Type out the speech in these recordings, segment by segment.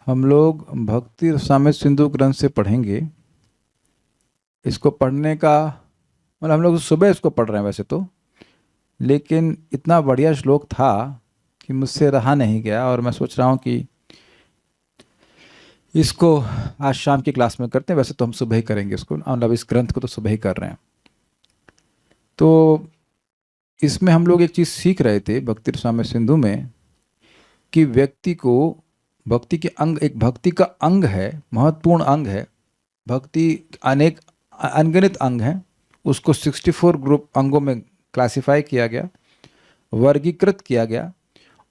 हम लोग भक्ति रसामृत सिंधु ग्रंथ से पढ़ेंगे। इसको पढ़ने का मतलब हम लोग सुबह इसको पढ़ रहे हैं वैसे तो, लेकिन इतना बढ़िया श्लोक था कि मुझसे रहा नहीं गया और मैं सोच रहा हूँ कि इसको आज शाम की क्लास में करते हैं। वैसे तो हम सुबह ही करेंगे इसको, मतलब इस ग्रंथ को तो सुबह ही कर रहे हैं। तो इसमें हम लोग एक चीज़ सीख रहे थे भक्ति रसामृत सिंधु में कि व्यक्ति को भक्ति के अंग, एक भक्ति का अंग है, महत्वपूर्ण अंग है। भक्ति अनेक अनगिनत अंग हैं, उसको 64 ग्रुप अंगों में क्लासिफाई किया गया, वर्गीकृत किया गया,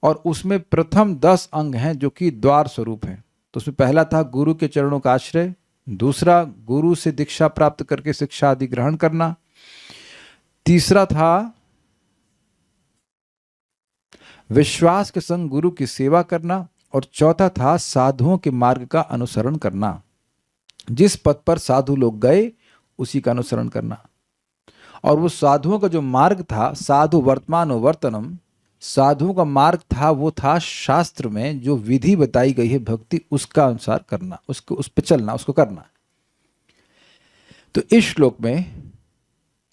और उसमें प्रथम 10 अंग हैं जो कि द्वार स्वरूप हैं। तो उसमें पहला था गुरु के चरणों का आश्रय, दूसरा गुरु से दीक्षा प्राप्त करके शिक्षा आदि ग्रहण करना, तीसरा था विश्वास के संग गुरु की सेवा करना, और चौथा था साधुओं के मार्ग का अनुसरण करना। जिस पथ पर साधु लोग गए उसी का अनुसरण करना। और वो साधुओं का जो मार्ग था, साधु वर्तमान वर्तनम, साधुओं का मार्ग था, वो था शास्त्र में जो विधि बताई गई है भक्ति, उसका अनुसार करना, उसको उस पर चलना, उसको करना। तो इस श्लोक में,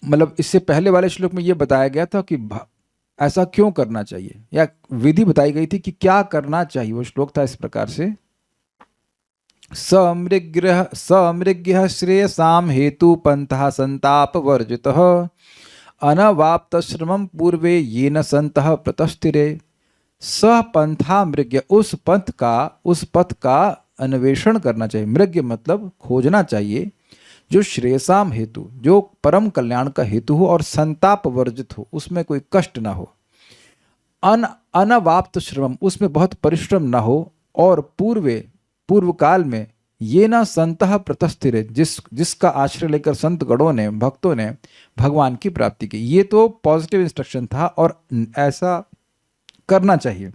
मतलब इससे पहले वाले श्लोक में ये बताया गया था कि ऐसा क्यों करना चाहिए, या विधि बताई गई थी कि क्या करना चाहिए। वो श्लोक था इस प्रकार से, समृग्य श्रेयसाम हेतु पंथा संताप वर्जितः अनवाप्त श्रमम पूर्वे येन संतः प्रतस्थिरे। स पंथा मृग्य, उस पथ का अन्वेषण करना चाहिए। मृग्य मतलब खोजना चाहिए, जो श्रेयसाम हेतु, जो परम कल्याण का हेतु हो और संताप वर्जित हो, उसमें कोई कष्ट ना हो। अनवाप्त श्रमम, उसमें बहुत परिश्रम ना हो, और पूर्व काल में ये ना संतः प्रतस्थिरे, जिसका आश्रय लेकर संत गणों ने, भक्तों ने भगवान की प्राप्ति की। ये तो पॉजिटिव इंस्ट्रक्शन था और ऐसा करना चाहिए।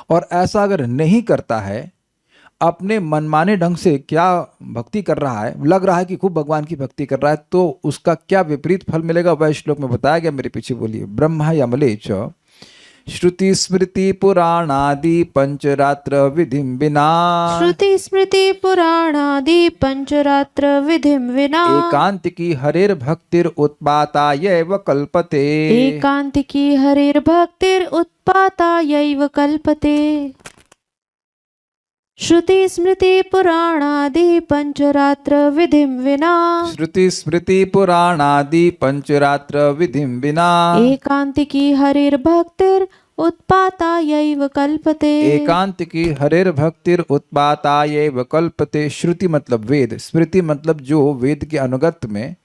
और ऐसा अगर नहीं करता है, अपने मनमाने ढंग से क्या भक्ति कर रहा है, लग रहा है कि खूब भगवान की भक्ति कर रहा है, तो उसका क्या विपरीत फल मिलेगा वह श्लोक में बताया गया। मेरे पीछे बोलिए, ब्रह्म यमले च श्रुति स्मृति पुराणादि पंचरात्र विधिम विना, श्रुति स्मृति पुराणादि पंचरात्र विधिम विना, एकांतिकी हरेर भक्तिर उत्पातायैव कल्पते, एकांतिकी हरेर भक्तिर उत्पातायैव कल्पते। श्रुति स्मृति पुराणादि पंचरात्र विधिम विना, श्रुति स्मृति पुराणादि पंचरात्र विधिम विना, एकांतिकी हरिर भक्तिर उत्पातायैव कल्पते, एकांतिकी हरेर भक्तिर उत्पातायैव कल्पते। श्रुति मतलब वेद, स्मृति मतलब जो वेद के अनुगत में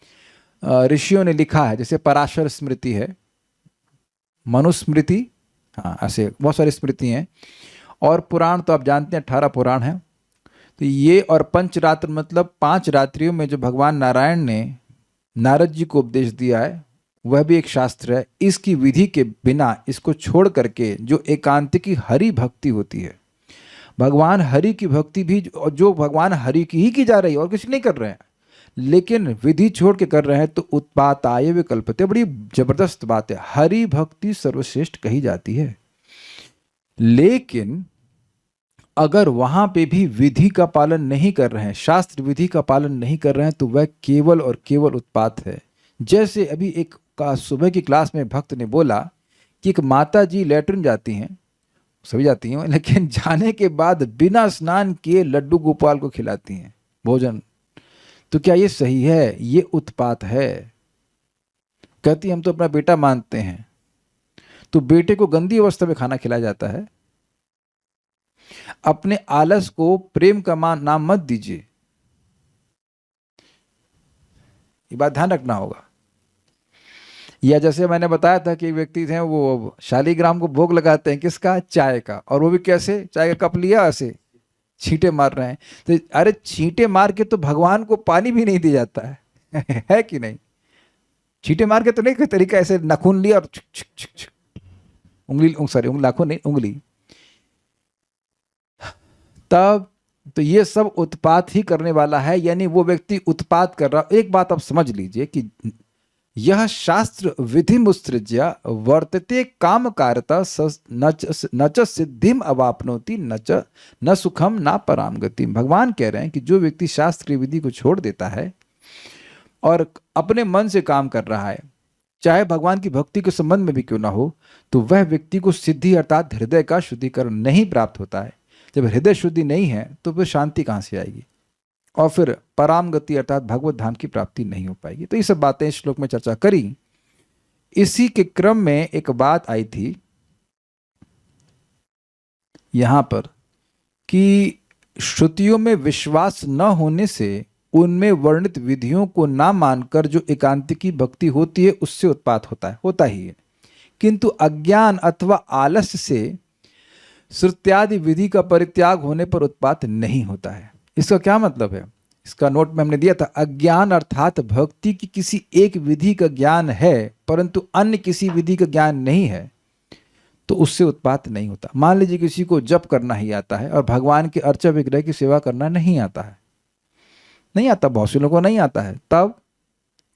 ऋषियों ने लिखा है, जैसे पराशर स्मृति है, मनुस्मृति, हाँ ऐसे बहुत सारी स्मृति हैं। और पुराण तो आप जानते हैं 18 पुराण हैं। तो ये, और पंचरात्र मतलब 5 रात्रियों में जो भगवान नारायण ने नारद जी को उपदेश दिया है, वह भी एक शास्त्र है। इसकी विधि के बिना, इसको छोड़ करके जो एकांतिकी हरि भक्ति होती है, भगवान हरि की भक्ति भी जो भगवान हरि की ही की जा रही है और किसी नहीं कर रहे हैं, लेकिन विधि छोड़ के कर रहे हैं, तो उत्पाताय विकल्पते। बड़ी जबरदस्त बात है, हरि भक्ति सर्वश्रेष्ठ कही जाती है। लेकिन अगर वहां पे भी विधि का पालन नहीं कर रहे हैं, शास्त्र विधि का पालन नहीं कर रहे हैं, तो वह केवल और केवल उत्पात है। जैसे अभी एक का सुबह की क्लास में भक्त ने बोला कि एक माता जी लेटरिन जाती हैं, सभी जाती हैं, लेकिन जाने के बाद बिना स्नान किए लड्डू गोपाल को खिलाती हैं भोजन। तो क्या ये सही है? ये उत्पात है। कहती हम तो अपना बेटा मानते हैं, तो बेटे को गंदी अवस्था में खाना खिलाया जाता है। अपने आलस को प्रेम का नाम मत दीजिए, ये बात ध्यान रखना होगा। या जैसे मैंने बताया था कि एक व्यक्ति थे, वो शालीग्राम को भोग लगाते हैं, किसका? चाय का। और वो भी कैसे? चाय का कप लिया, ऐसे छींटे मार रहे हैं। तो अरे छींटे मार के तो भगवान को पानी भी नहीं दिया जाता है है कि नहीं? छींटे मार के तो नहीं, कोई तरीका ऐसे नाखून लिया और उंगली, सॉरी नाखून नहीं, उंगली, तब तो ये सब उत्पात ही करने वाला है। यानी वो व्यक्ति उत्पात कर रहा। एक बात आप समझ लीजिए कि यह शास्त्र विधि मुत्सृज्य वर्तते कामकारता न च सिद्धिम अवाप्नोति न सुखम न पराम गति। भगवान कह रहे हैं कि जो व्यक्ति शास्त्र की विधि को छोड़ देता है और अपने मन से काम कर रहा है, चाहे भगवान की भक्ति के संबंध में भी क्यों ना हो, तो वह व्यक्ति को सिद्धि अर्थात हृदय का शुद्धिकरण नहीं प्राप्त होता है। जब हृदय शुद्धि नहीं है तो फिर शांति कहाँ से आएगी, और फिर पराम गति अर्थात भगवत धाम की प्राप्ति नहीं हो पाएगी। तो ये सब बातें इस श्लोक में चर्चा करी। इसी के क्रम में एक बात आई थी यहां पर कि श्रुतियों में विश्वास न होने से उनमें वर्णित विधियों को ना मानकर जो एकांतिकी भक्ति होती है उससे उत्पात होता ही है, किंतु अज्ञान अथवा आलस्य से श्रुत्यादि विधि का परित्याग होने पर उत्पात नहीं होता है। इसका क्या मतलब है? इसका नोट में हमने दिया था, अज्ञान अर्थात भक्ति की किसी एक विधि का ज्ञान है परंतु अन्य किसी विधि का ज्ञान नहीं है, तो उससे उत्पात नहीं होता। मान लीजिए किसी को जप करना ही आता है और भगवान के अर्चा विग्रह की सेवा करना नहीं आता है, नहीं आता, बहुत से लोगों को नहीं आता है, तब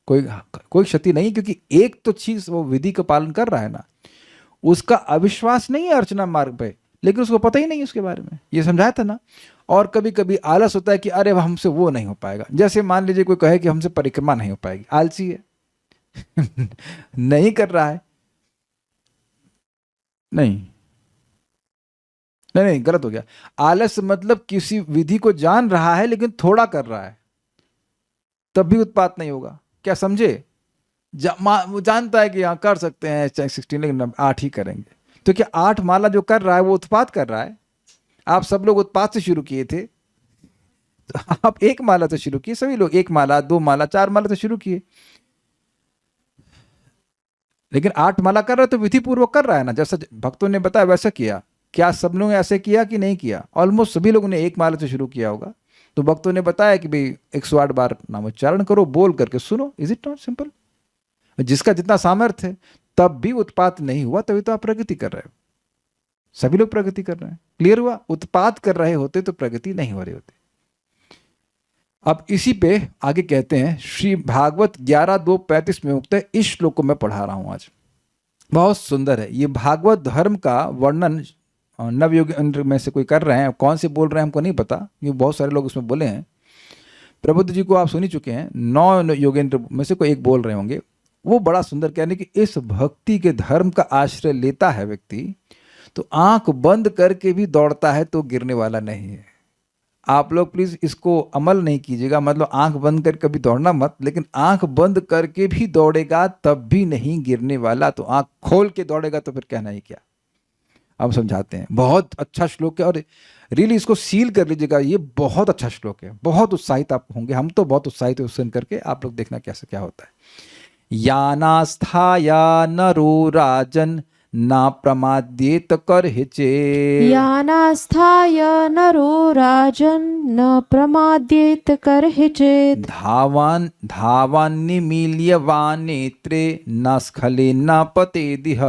कोई क्षति नहीं, क्योंकि एक तो चीज वो विधि का पालन कर रहा है ना, उसका अविश्वास नहीं है अर्चना मार्ग पे, लेकिन उसको पता ही नहीं उसके बारे में, ये समझाया था ना। और कभी कभी आलस होता है कि अरे हमसे वो नहीं हो पाएगा। जैसे मान लीजिए कोई कहे कि हमसे परिक्रमा नहीं हो पाएगी, आलसी है नहीं कर रहा है, नहीं, गलत हो गया। आलस मतलब किसी विधि को जान रहा है लेकिन थोड़ा कर रहा है, तब भी उत्पात नहीं होगा। क्या समझे? वो जानता है कि यहाँ कर सकते हैं 16 लेकिन 8 ही करेंगे, तो क्या 8 माला जो कर रहा है वो उत्पात कर रहा है? आप सब लोग उत्पात से शुरू किए थे, तो आप 1 माला से शुरू किए, सभी लोग 1 माला 2 माला 4 माला से शुरू किए, लेकिन 8 माला कर रहा है तो विधि पूर्वक कर रहा है ना, जैसा भक्तों ने बताया वैसा किया। क्या सब लोगों ने ऐसे किया कि नहीं किया? ऑलमोस्ट सभी लोगों ने 1 माला से शुरू किया होगा। तो भक्तों ने बताया कि भाई 108 बार नामोच्चारण करो, बोल करके सुनो। Is it not simple? जिसका जितना सामर्थ्य है, तब भी उत्पात नहीं हुआ, तभी तो आप प्रगति कर रहे हो। सभी लोग प्रगति कर रहे हैं, क्लियर हुआ? उत्पात कर रहे होते तो प्रगति नहीं हो रही होती। अब इसी पे आगे कहते हैं, श्री भागवत 11:2-35 में उक्त है। इस श्लोक को मैं पढ़ा रहा हूं आज, बहुत सुंदर है। ये भागवत धर्म का वर्णन नवयोगेंद्र में से कोई कर रहे हैं, कौन से बोल रहे हैं हमको नहीं पता, ये बहुत सारे लोग इसमें बोले हैं। प्रबुद्ध जी को आप सुन ही चुके हैं, 9 योगेंद्र में से कोई एक बोल रहे होंगे। वो बड़ा सुंदर कहने कि इस भक्ति के धर्म का आश्रय लेता है व्यक्ति तो आंख बंद करके भी दौड़ता है तो गिरने वाला नहीं है। आप लोग प्लीज इसको अमल नहीं कीजिएगा, मतलब आंख बंद कर कभी दौड़ना मत, लेकिन आंख बंद करके भी दौड़ेगा तब भी नहीं गिरने वाला, तो आंख खोल के दौड़ेगा तो फिर कहना ही क्या। अब समझाते हैं, बहुत अच्छा श्लोक है और रियली इसको सील कर लीजिएगा, ये बहुत अच्छा श्लोक है, बहुत उत्साहित आप होंगे। हम तो बहुत उत्साहित है सुन करके, आप लोग देखना कैसे क्या होता है। यानास्थाया नरो राजन ना प्रमाद्येत करहि चेत्। यानास्थाय नरो राजन् न प्रमाद्येत करहि चेत्। धावन्निमील्य वानेत्रे न स्खले न पतेदिह।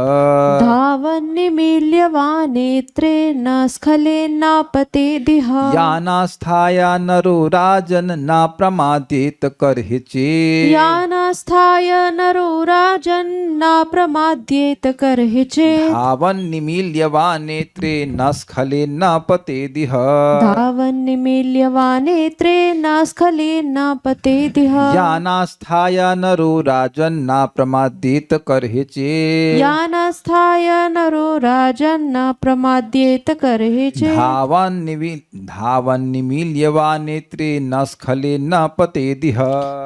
धावन्निमील्य वानेत्रे न स्खले न पतेदिह। यानास्थाय नरो राजन् न प्रमाद्येत करहि चेत्। यानास्थाय नरो राजन् न प्रमाद्येत करहि चेत्। धावन्निमील्य वानेत्रे न स्खले न पतेदिह। धावन्निमील्य वानेत्रे न स्खले न पतेदिह। यानास्थाय नरो राजन् न प्रमाद्येत करहि चेत्। यानास्थाय नरो राजन् न प्रमाद्येत करहि चेत्। धावन्निमील्य वानेत्रे न स्खले न पतेदिह।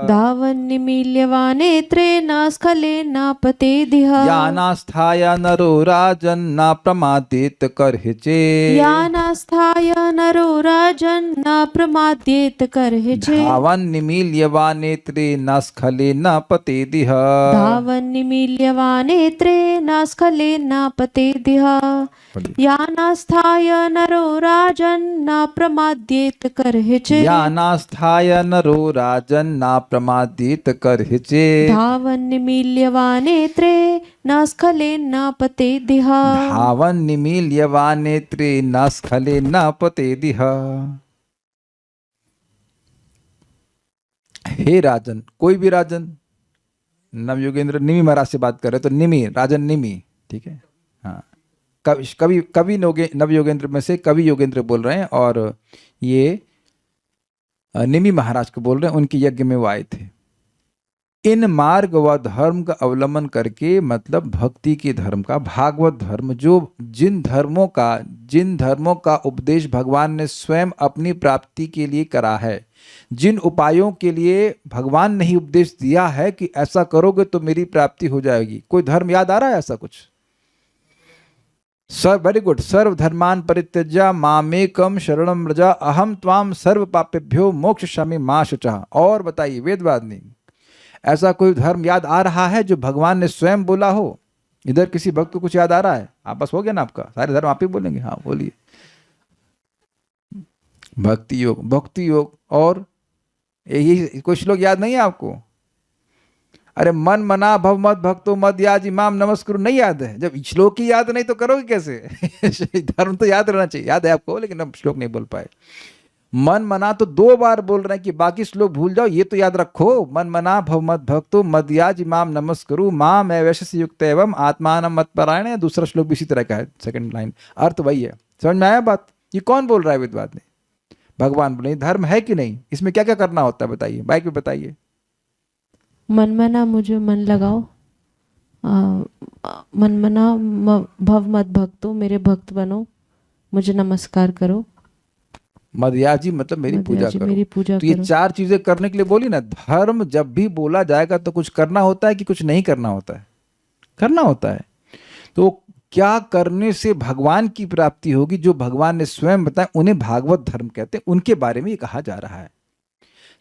धावन्निमील्य वानेत्रे न स्खले न पतेदिह। यानास्थाय नरो राजन् न प्रमाद्येत करहि चेत्। यानास्थाय नरो राजन् न प्रमाद्येत करहि चेत्। धावन्निमील्य वानेत्रे न स्खले न पतेदिह। धावन्निमील्य वानेत्रे न स्खले न पतेदिह। यानास्थाय नरो राजन् न प्रमाद्येत करहि चेत्। यानास्थाय नरो राजन् न प्रमाद्येत करहि चेत्। धावन्निमील्य वानेत्रे न स्खले न पतेदिह। धावन्निमील्य वानेत्रे न स्खले न पतेदिह। हे राजन, कोई भी राजन, नवयोगेंद्र निमि महाराज से बात कर रहे हैं, तो निमि, राजन निमि, ठीक है। हाँ, कवि कवि कवि नवयोगेंद्र में से कवि योगेंद्र बोल रहे हैं, और ये निमि महाराज को बोल रहे हैं, उनके यज्ञ में वो आए थे। इन मार्ग व धर्म का अवलंबन करके, मतलब भक्ति के धर्म का, भागवत धर्म, जो जिन धर्मों का उपदेश भगवान ने स्वयं अपनी प्राप्ति के लिए करा है, जिन उपायों के लिए भगवान ने ही उपदेश दिया है कि ऐसा करोगे तो मेरी प्राप्ति हो जाएगी। कोई धर्म याद आ रहा है ऐसा कुछ? Very good. सर्व धर्मान परित्यज्य मामेकम शरणम व्रजा अहम त्वाम सर्व पापेभ्यो मोक्षयामि मा शुचः। और बताइए वेदवादिनी, ऐसा कोई धर्म याद आ रहा है जो भगवान ने स्वयं बोला हो? इधर किसी भक्त को कुछ याद आ रहा है? आपस हो गया ना आपका, सारे धर्म आप ही बोलेंगे। हाँ बोलिए। भक्ति योग और यही कोई श्लोक याद नहीं है आपको? अरे मन मना भव मत भक्तो मद याज इमाम नमस्कुरु नहीं याद है? जब श्लोक ही याद नहीं तो करोगे कैसे? धर्म तो याद रहना चाहिए। याद है आपको, लेकिन अब श्लोक नहीं बोल पाए। मन मना तो 2 बार बोल रहे हैं कि बाकी श्लोक भूल जाओ, ये तो याद रखो। मन मना भव मत भक्तो मद याज इमाम नमस्कुरु माम एवैशस्य युक्त एवं आत्मानं मत्परायण। दूसरा श्लोक भी इसी तरह का है, सेकंड लाइन, अर्थ वही है। समझ में आया बात? ये कौन बोल रहा है वेदवाद में? भगवान बोले। धर्म है कि नहीं? इसमें क्या क्या करना होता है बताइए, बाइक पे बताइए। मन मना मुझे मन लगाओ, मन मना भव मत भक्तो, मेरे भक्त बनो, मुझे नमस्कार करो। मदयाजी मतलब मेरी पूजा करो। मेरी पूजा तो ये करो। 4 चीजें करने के लिए बोली ना। धर्म जब भी बोला जाएगा तो कुछ करना होता है कि कुछ नहीं करना होता है? करना होता है। तो क्या करने से भगवान की प्राप्ति होगी, जो भगवान ने स्वयं बताया, उन्हें भागवत धर्म कहते हैं। उनके बारे में ये कहा जा रहा है।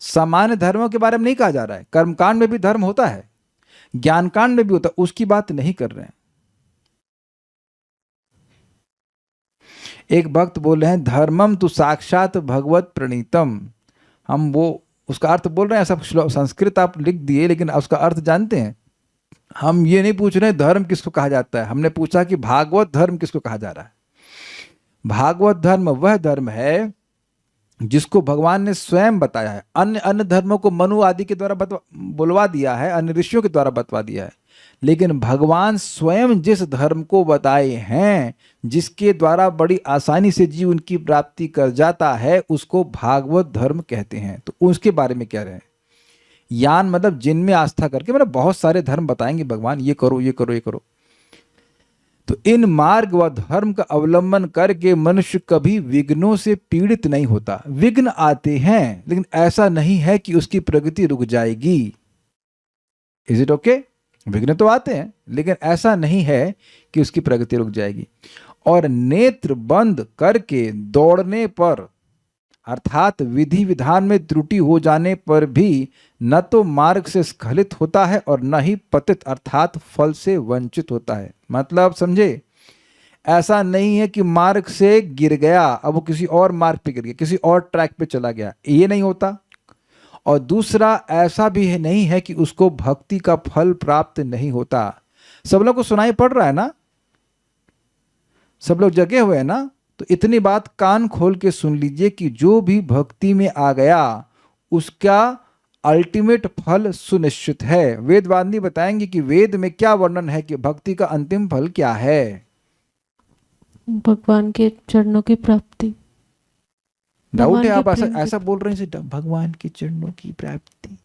सामान्य धर्मों के बारे में नहीं कहा जा रहा है। कर्मकांड में भी धर्म होता है, ज्ञान कांड में भी होता है, उसकी बात नहीं कर रहे हैं। एक भक्त बोल रहे हैं धर्मम तु साक्षात भगवत प्रणीतम। हम वो उसका अर्थ बोल रहे हैं, ऐसा संस्कृत आप लिख दिए, लेकिन उसका अर्थ जानते हैं? हम ये नहीं पूछ रहे धर्म किसको कहा जाता है, हमने पूछा कि भागवत धर्म किसको कहा जा रहा है। भागवत धर्म वह धर्म है जिसको भगवान ने स्वयं बताया है। अन्य धर्मों को मनु आदि के द्वारा बुलवा दिया है, अन्य ऋषियों के द्वारा बतवा दिया है, लेकिन भगवान स्वयं जिस धर्म को बताए हैं, जिसके द्वारा बड़ी आसानी से जीव उनकी प्राप्ति कर जाता है, उसको भागवत धर्म कहते हैं। तो उसके बारे में कह रहे हैं। यान मतलब जिनमें आस्था करके, मतलब बहुत सारे धर्म बताएंगे भगवान, ये करो ये करो ये करो। तो इन मार्ग व धर्म का अवलंबन करके मनुष्य कभी विघ्नों से पीड़ित नहीं होता। विघ्न आते हैं, लेकिन ऐसा नहीं है कि उसकी प्रगति रुक जाएगी। Is it okay? विघ्न तो आते हैं, लेकिन ऐसा नहीं है कि उसकी प्रगति रुक जाएगी। और नेत्र बंद करके दौड़ने पर, अर्थात विधि विधान में त्रुटि हो जाने पर भी न तो मार्ग से स्खलित होता है और न ही पतित अर्थात फल से वंचित होता है। मतलब समझे, ऐसा नहीं है कि मार्ग से गिर गया, अब वो किसी और मार्ग पे गिर गया, किसी और ट्रैक पे चला गया, ये नहीं होता। और दूसरा ऐसा भी नहीं है कि उसको भक्ति का फल प्राप्त नहीं होता। सब लोग को सुनाई पड़ रहा है ना? सब लोग जगे हुए हैं ना? तो इतनी बात कान खोल के सुन लीजिए कि जो भी भक्ति में आ गया उसका अल्टीमेट फल सुनिश्चित है। वेदवादिनी बताएंगे कि वेद में क्या वर्णन है कि भक्ति का अंतिम फल क्या है। भगवान के चरणों की प्राप्ति। डाउट है आप ऐसा बोल रहे हैं, भगवान के चरणों की प्राप्ति,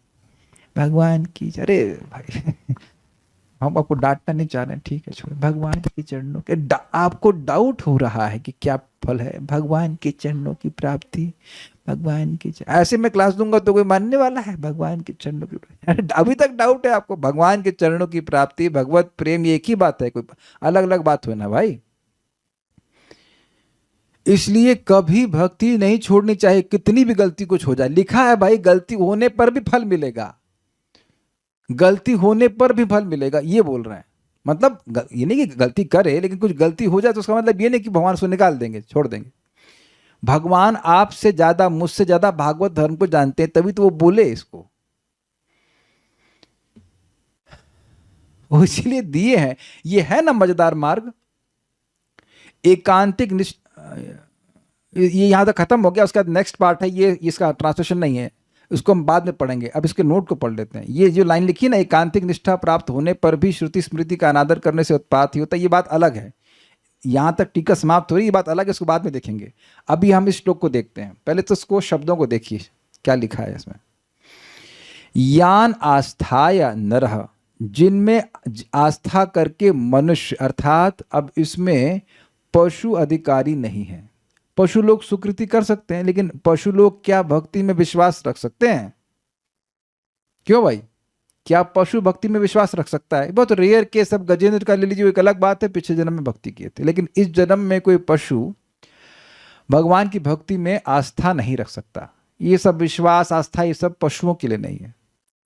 भगवान की, अरे भाई हम आपको डांटना नहीं चाह रहे हैं, ठीक है छोड़ो। भगवान के चरणों के आपको डाउट हो रहा है कि क्या फल है? भगवान के चरणों की प्राप्ति, भगवान की ऐसे मैं क्लास दूंगा तो कोई मानने वाला है? भगवान के चरणों की प्राप्ति, अभी तक डाउट है आपको? भगवान के चरणों की प्राप्ति, भगवत प्रेम, ये एक ही बात है, कोई अलग अलग बात हो ना भाई। इसलिए कभी भक्ति नहीं छोड़नी चाहिए, कितनी भी गलती कुछ हो जाए। लिखा है भाई, गलती होने पर भी फल मिलेगा, गलती होने पर भी फल मिलेगा, ये बोल रहे हैं। मतलब ये नहीं कि गलती करे, लेकिन कुछ गलती हो जाए तो उसका मतलब ये नहीं कि भगवान उसको निकाल देंगे, छोड़ देंगे। भगवान आपसे ज्यादा, मुझसे ज्यादा भागवत धर्म को जानते हैं, तभी तो वो बोले इसको, वो इसीलिए दिए हैं। ये है ना मजेदार मार्ग, एकांतिक ये यहां तक खत्म हो गया। उसका नेक्स्ट पार्ट है, ये इसका ट्रांसलेशन नहीं है, उसको हम बाद में पढ़ेंगे, अब इसके नोट को पढ़ लेते हैं। ये जो लाइन लिखी ना, एकांतिक निष्ठा प्राप्त होने पर भी श्रुति स्मृति का अनादर करने से उत्पात ही होता है, ये बात अलग है। यहाँ तक टीका समाप्त हो रही, ये बात अलग है, इसको बाद में देखेंगे। अभी हम इस श्लोक को देखते हैं, पहले तो इसको शब्दों को देखिए क्या लिखा है इसमें। यान आस्थाया नरः, जिनमें आस्था करके मनुष्य, अर्थात अब इसमें पशु अधिकारी नहीं है। पशु लोग सुकृति कर सकते हैं, लेकिन पशु लोग क्या भक्ति में विश्वास रख सकते हैं? क्यों भाई, क्या पशु भक्ति में विश्वास रख सकता है? बहुत रेयर केस, अब गजेंद्र का ले लीजिए, एक अलग बात है, पिछले जन्म में भक्ति किए थे, लेकिन इस जन्म में कोई पशु भगवान की भक्ति में आस्था नहीं रख सकता। ये सब विश्वास, आस्था, ये सब पशुओं के लिए नहीं है।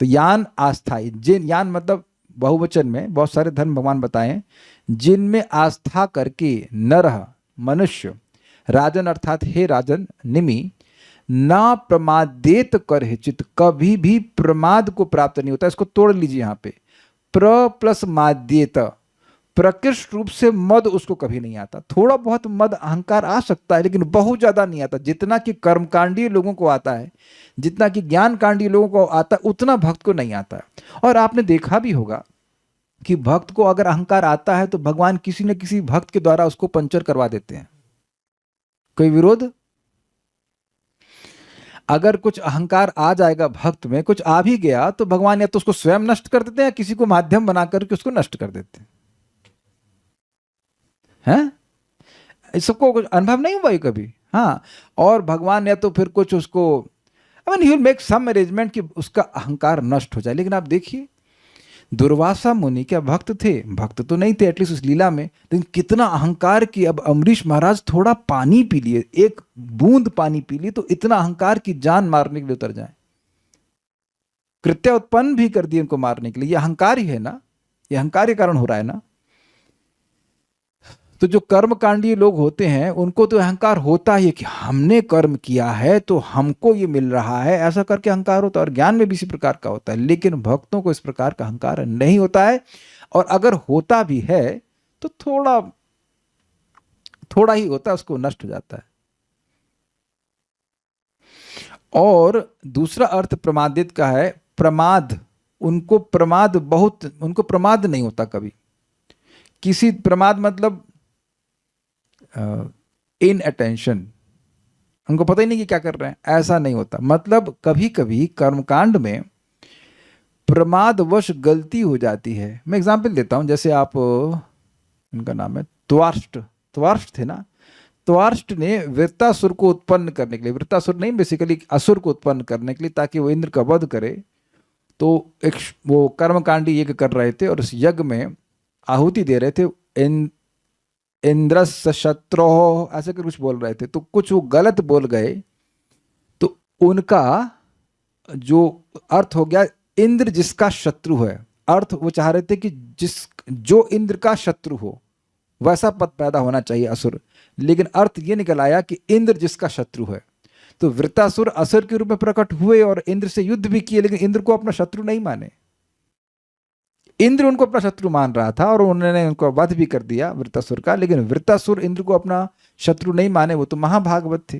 तो यान आस्था, जिन, यान मतलब बहुवचन में बहुत सारे धर्म भगवान बताएं, जिनमें आस्था करके नरः मनुष्य, राजन अर्थात हे राजन, निमि, ना प्रमादेत कर चित, कभी भी प्रमाद को प्राप्त नहीं होता। इसको तोड़ लीजिए यहाँ पे, प्र प्लस माद्येत, प्रकृष्ट रूप से मद उसको कभी नहीं आता। थोड़ा बहुत मद अहंकार आ सकता है, लेकिन बहुत ज्यादा नहीं आता। जितना कि कर्मकांडीय लोगों को आता है, जितना कि ज्ञान कांडीय लोगों को आता है, उतना भक्त को नहीं आता है। और आपने देखा भी होगा कि भक्त को अगर अहंकार आता है तो भगवान किसी न किसी भक्त के द्वारा उसको पंचर करवा देते हैं। कोई विरोध? अगर कुछ अहंकार आ जाएगा भक्त में, कुछ आ भी गया, तो भगवान या तो उसको स्वयं नष्ट कर देते हैं, या किसी को माध्यम बना करके उसको नष्ट कर देते हैं। सबको कुछ अनुभव नहीं हुआ कभी? हाँ। और भगवान या तो फिर कुछ उसको, I mean he will make some arrangement कि उसका अहंकार नष्ट हो जाए। लेकिन आप देखिए, दुर्वासा मुनि क्या भक्त थे? भक्त तो नहीं थे एटलीस्ट उस लीला में, लेकिन कितना अहंकार की। अब अम्बरीश महाराज थोड़ा पानी पी लिए, एक बूंद पानी पी लिए, तो इतना अहंकार की जान मारने के लिए उतर जाए, कृत्य उत्पन्न भी कर दिए उनको मारने के लिए। ये अहंकार ही है ना, ये अहंकार के कारण हो रहा है ना। तो जो कर्मकांडी लोग होते हैं उनको तो अहंकार होता ही है कि हमने कर्म किया है तो हमको ये मिल रहा है, ऐसा करके अहंकार होता है। और ज्ञान में भी इसी प्रकार का होता है, लेकिन भक्तों को इस प्रकार का अहंकार नहीं होता है। और अगर होता भी है तो थोड़ा थोड़ा ही होता है, उसको नष्ट हो जाता है। और दूसरा अर्थ प्रमादित का है, प्रमाद, उनको प्रमाद बहुत, उनको प्रमाद नहीं होता कभी किसी। प्रमाद मतलब इन अटेंशन, उनको पता ही नहीं कि क्या कर रहे हैं, ऐसा नहीं होता। मतलब कभी कभी कर्मकांड में प्रमादवश गलती हो जाती है। मैं एग्जांपल देता हूं, जैसे आप, उनका नाम है त्वार्ष्ट, त्वार्ष्ट थे ना, त्वार्ष्ट ने वृत्तासुर को उत्पन्न करने के लिए, वृत्तासुर नहीं बेसिकली असुर को उत्पन्न करने के लिए, ताकि वो इंद्र का वध करे, तो एक वो कर्मकांडी यज्ञ कर रहे थे और उस यज्ञ में आहुति दे रहे थे, इंद्रस्य शत्रो, ऐसे कर कुछ बोल रहे थे। तो कुछ वो गलत बोल गए, तो उनका जो अर्थ हो गया इंद्र जिसका शत्रु है। अर्थ वो चाह रहे थे कि जो इंद्र का शत्रु हो वैसा पद पैदा होना चाहिए असुर, लेकिन अर्थ ये निकल आया कि इंद्र जिसका शत्रु है। तो वृत्तासुर असुर के रूप में प्रकट हुए और इंद्र से युद्ध भी किए, लेकिन इंद्र को अपना शत्रु नहीं माने। इंद्र उनको अपना शत्रु मान रहा था और उन्होंने उनको वध भी कर दिया वृत्तासुर का, लेकिन वृत्तासुर इंद्र को अपना शत्रु नहीं माने, वो तो महाभागवत थे।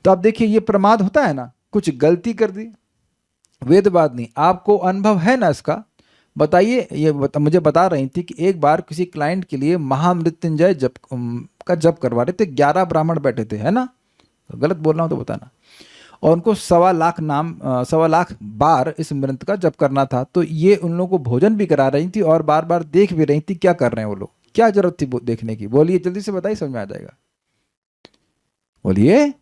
तो आप देखिए, ये प्रमाद होता है ना, कुछ गलती कर दी, वेदवाद नहीं। आपको अनुभव है ना इसका? बताइए। ये मुझे बता रही थी कि एक बार किसी क्लाइंट के लिए महामृत्युंजय जप का जप करवा रहे थे, 11 ब्राह्मण बैठे थे, है ना? गलत बोल रहा हूं तो बताना। और उनको 1.25 लाख बार इस मंत्र का जप करना था। तो ये उन लोगों को भोजन भी करा रही थी और बार बार देख भी रही थी क्या कर रहे हैं वो लोग, क्या जरूरत थी देखने की? बोलिए जल्दी से बताइए, समझ में आ जाएगा। बोलिए,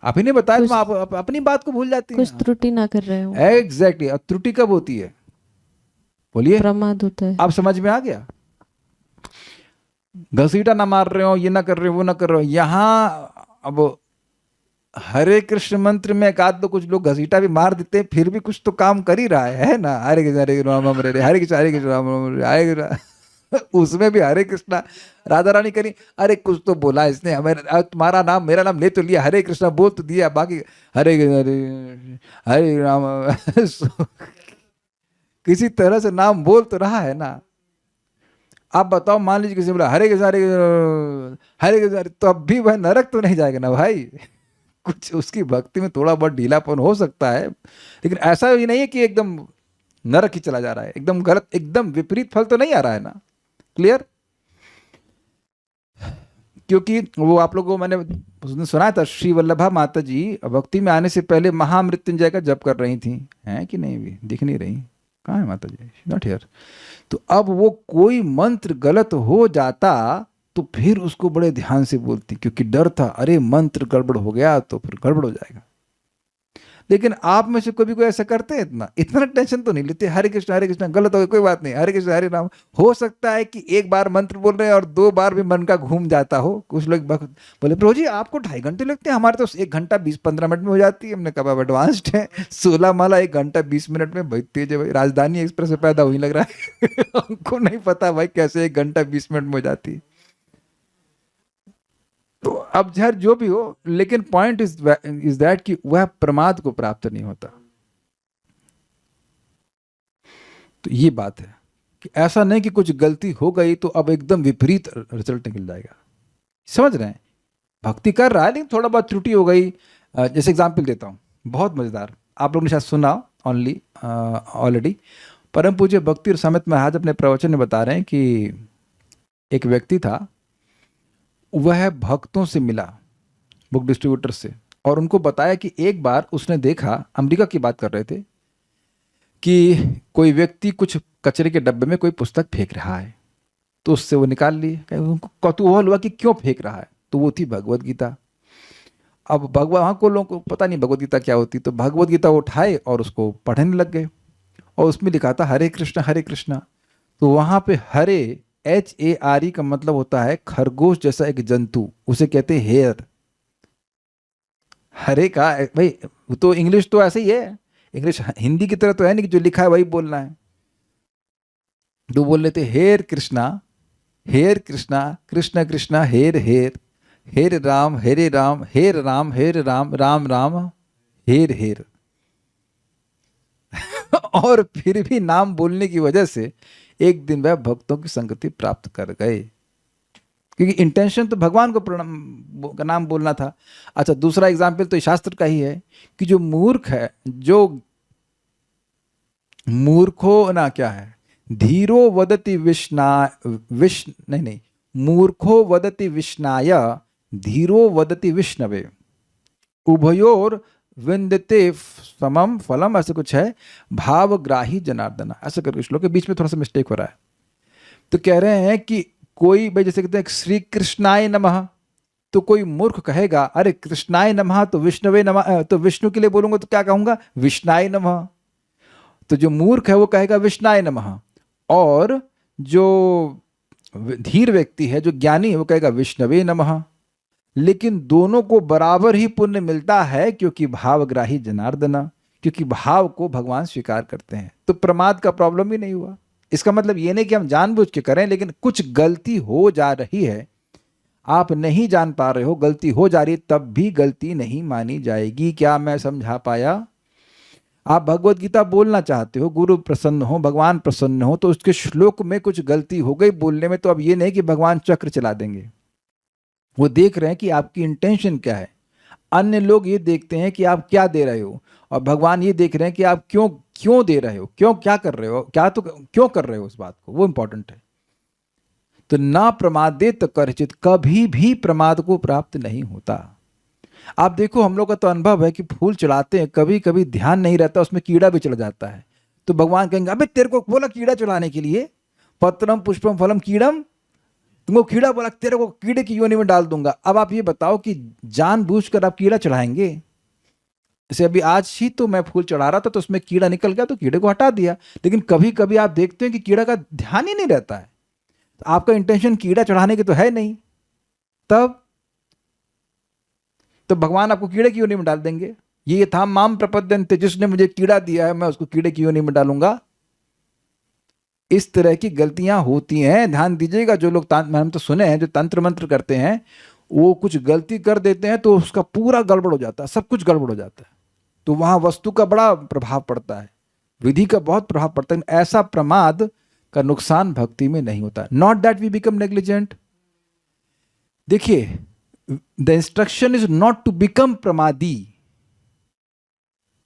आप ही ने बताया तो आप अपनी बात को भूल जाती है। कुछ त्रुटि ना कर रहे हो। एग्जैक्टली। अब त्रुटि कब होती है? बोलिए। प्रमाद होता है। आप समझ में आ गया? घसीटा ना मार रहे हो, ये ना कर रहे हो, वो ना कर रहे हो। यहाँ अब हरे कृष्ण मंत्र में एक आध दो कुछ लोग घसीटा भी मार देते हैं, फिर भी कुछ तो काम कर ही रहा है ना। हरे कृष्ण हरे राम राम हरे हरे कृष्ण हरे कृष्ण राम राम हरे कृष्ण, उसमें भी हरे कृष्णा राधा रानी करी। अरे कुछ तो बोला इसने, हमें तुम्हारा नाम मेरा नाम ले तो लिया, हरे कृष्णा बोल तो दिया, बाकी हरे हरे हरे राम किसी तरह से नाम बोल तो रहा है ना। आप बताओ, मान लीजिए किसी बोला हरे कृष्ण हरे कृष्ण, तो अब भी वह नरक तो नहीं जाएगा ना भाई। कुछ उसकी भक्ति में थोड़ा बहुत ढीलापन हो सकता है, लेकिन ऐसा भी नहीं है कि एकदम नरक ही चला जा रहा है, एकदम गलत, एकदम विपरीत फल तो नहीं आ रहा है ना। क्लियर? क्योंकि वो आप लोगों को मैंने उस दिन सुनाया था, श्री वल्लभा माता जी भक्ति में आने से पहले महामृत्युंजय का जप कर रही थी, हैं कि नहीं? भी दिख नहीं रही, कहाँ है माता जी? Not here. तो अब वो कोई मंत्र गलत हो जाता तो फिर उसको बड़े ध्यान से बोलती, क्योंकि डर था, अरे मंत्र गड़बड़ हो गया तो फिर गड़बड़ हो जाएगा। लेकिन आप में से कभी कोई ऐसा करते हैं? इतना इतना टेंशन तो नहीं लेते, हरे कृष्णा गलत हो गया कोई बात नहीं, हरे कृष्ण हरे राम। हो सकता है कि एक बार मंत्र बोल रहे हैं और 2 बार भी मन का घूम जाता हो। कुछ लोग बोले प्रभु जी आपको 2.5 घंटे लगते हैं, हमारे तो 1 घंटा 20-15 मिनट में हो जाती है। हमने कहा एडवांस्ड है, 16 माला 1 घंटा 20 मिनट में, भाई तेज है भाई, राजधानी एक्सप्रेस से पैदा हुई लग रहा है। हमको नहीं पता भाई कैसे 1 घंटा 20 मिनट में हो जाती है। तो अब खैर जो भी हो, लेकिन पॉइंट इज दैट कि वह प्रमाद को प्राप्त नहीं होता। तो ये बात है कि ऐसा नहीं कि कुछ गलती हो गई तो अब एकदम विपरीत रिजल्ट निकल जाएगा। समझ रहे हैं? भक्ति कर रहा है लेकिन थोड़ा बहुत त्रुटि हो गई। जैसे एग्जाम्पल देता हूँ, बहुत मजेदार, आप लोगों ने शायद सुना ओनली ऑलरेडी। परम पूज्य भक्ति समित महाराज अपने प्रवचन में बता रहे हैं कि एक व्यक्ति था, वह भक्तों से मिला, बुक डिस्ट्रीब्यूटर से, और उनको बताया कि एक बार उसने देखा, अमेरिका की बात कर रहे थे, कि कोई व्यक्ति कुछ कचरे के डब्बे में कोई पुस्तक फेंक रहा है। तो उससे वो निकाल लिए, उनको कौतूहल हुआ कि क्यों फेंक रहा है। तो वो थी भगवत गीता। अब वहाँ को लोगों को पता नहीं भगवत गीता क्या होती, तो भगवत गीता उठाए और उसको पढ़ने लग गए, और उसमें लिखा था हरे कृष्णा। तो वहाँ पे हरे HARE का मतलब होता है खरगोश जैसा एक जंतु, उसे कहते हैं हेयर। हरे का भाई, तो इंग्लिश तो ऐसे ही है, इंग्लिश हिंदी की तरह तो है नहीं कि जो लिखा है वही बोलना है। तो बोल लेते हेयर कृष्णा कृष्ण कृष्णा हेर हेर, हेर राम हेरे राम, हेर राम हेर राम, राम राम हेर हेर। और फिर भी नाम बोलने की वजह से एक दिन वह भक्तों की संगति प्राप्त कर गए, क्योंकि इंटेंशन तो भगवान का नाम बोलना था। अच्छा, दूसरा एग्जाम्पल तो शास्त्र का ही है कि जो मूर्ख है, जो मूर्खो ना क्या है, धीरो वदति मूर्खो वदति विष्णाय, धीरो वदति विष्णवे, उभयोर विंदते समम फलम, ऐसे कुछ है, भावग्राही जनार्दना, ऐसा करके श्लोक के बीच में थोड़ा सा मिस्टेक हो रहा है। तो कह रहे हैं कि कोई भाई जैसे कहते हैं श्री कृष्णाय नमः, तो कोई मूर्ख कहेगा अरे कृष्णाय नमः तो विष्णुवे नमः, तो विष्णु के लिए बोलूंगा तो क्या कहूंगा, विष्णाय नमः। तो जो मूर्ख है वो कहेगा विष्णाय नमः, और जो धीर व्यक्ति है, जो ज्ञानी है, वो कहेगा विष्णवे नमः। लेकिन दोनों को बराबर ही पुण्य मिलता है, क्योंकि भावग्राही जनार्दना, क्योंकि भाव को भगवान स्वीकार करते हैं। तो प्रमाद का प्रॉब्लम ही नहीं हुआ। इसका मतलब ये नहीं कि हम जानबूझ के करें, लेकिन कुछ गलती हो जा रही है, आप नहीं जान पा रहे हो, गलती हो जा रही है, तब भी गलती नहीं मानी जाएगी। क्या मैं समझा पाया? आप भगवत गीता बोलना चाहते हो, गुरु प्रसन्न हो, भगवान प्रसन्न हो, तो उसके श्लोक में कुछ गलती हो गई बोलने में, तो अब ये नहीं कि भगवान चक्र चला देंगे। वो देख रहे हैं कि आपकी इंटेंशन क्या है। अन्य लोग ये देखते हैं कि आप क्या दे रहे हो, और भगवान ये देख रहे हैं कि आप क्यों दे रहे हो, क्या कर रहे हो, क्यों कर रहे हो उस बात को, वो इंपॉर्टेंट है। तो ना प्रमादेत कर्चित, कभी भी प्रमाद को प्राप्त नहीं होता। आप देखो, हम लोग का तो अनुभव है कि फूल चढ़ाते हैं, कभी कभी ध्यान नहीं रहता, उसमें कीड़ा भी चढ़ जाता है, तो भगवान कहेंगे अबे तेरे को बोला कीड़ा चढ़ाने के लिए, पत्रम पुष्पम फलम कीड़म, तुमको कीड़ा बोला, तेरे को कीड़े की योनि में डाल दूंगा। अब आप ये बताओ कि जानबूझकर आप कीड़ा चढ़ाएंगे? जैसे अभी आज ही तो मैं फूल चढ़ा रहा था, तो उसमें कीड़ा निकल गया, तो कीड़े को हटा दिया। लेकिन कभी कभी आप देखते हैं कि कीड़ा का ध्यान ही नहीं रहता है, तो आपका इंटेंशन कीड़ा चढ़ाने की तो है नहीं, तब तो भगवान आपको कीड़े की योनि में डाल देंगे। ये था माम प्रपद्यन्ते, जिसने मुझे कीड़ा दिया है मैं उसको कीड़े की योनि में डालूंगा। इस तरह की गलतियां होती हैं, ध्यान दीजिएगा। जो लोग हम तो सुने हैं जो तंत्र मंत्र करते हैं, वो कुछ गलती कर देते हैं तो उसका पूरा गड़बड़ हो जाता है, सब कुछ गड़बड़ हो जाता है। तो वहां वस्तु का बड़ा प्रभाव पड़ता है, विधि का बहुत प्रभाव पड़ता है। ऐसा प्रमाद का नुकसान भक्ति में नहीं होता। Not that we become negligent. देखिए, the instruction is not to become प्रमादी।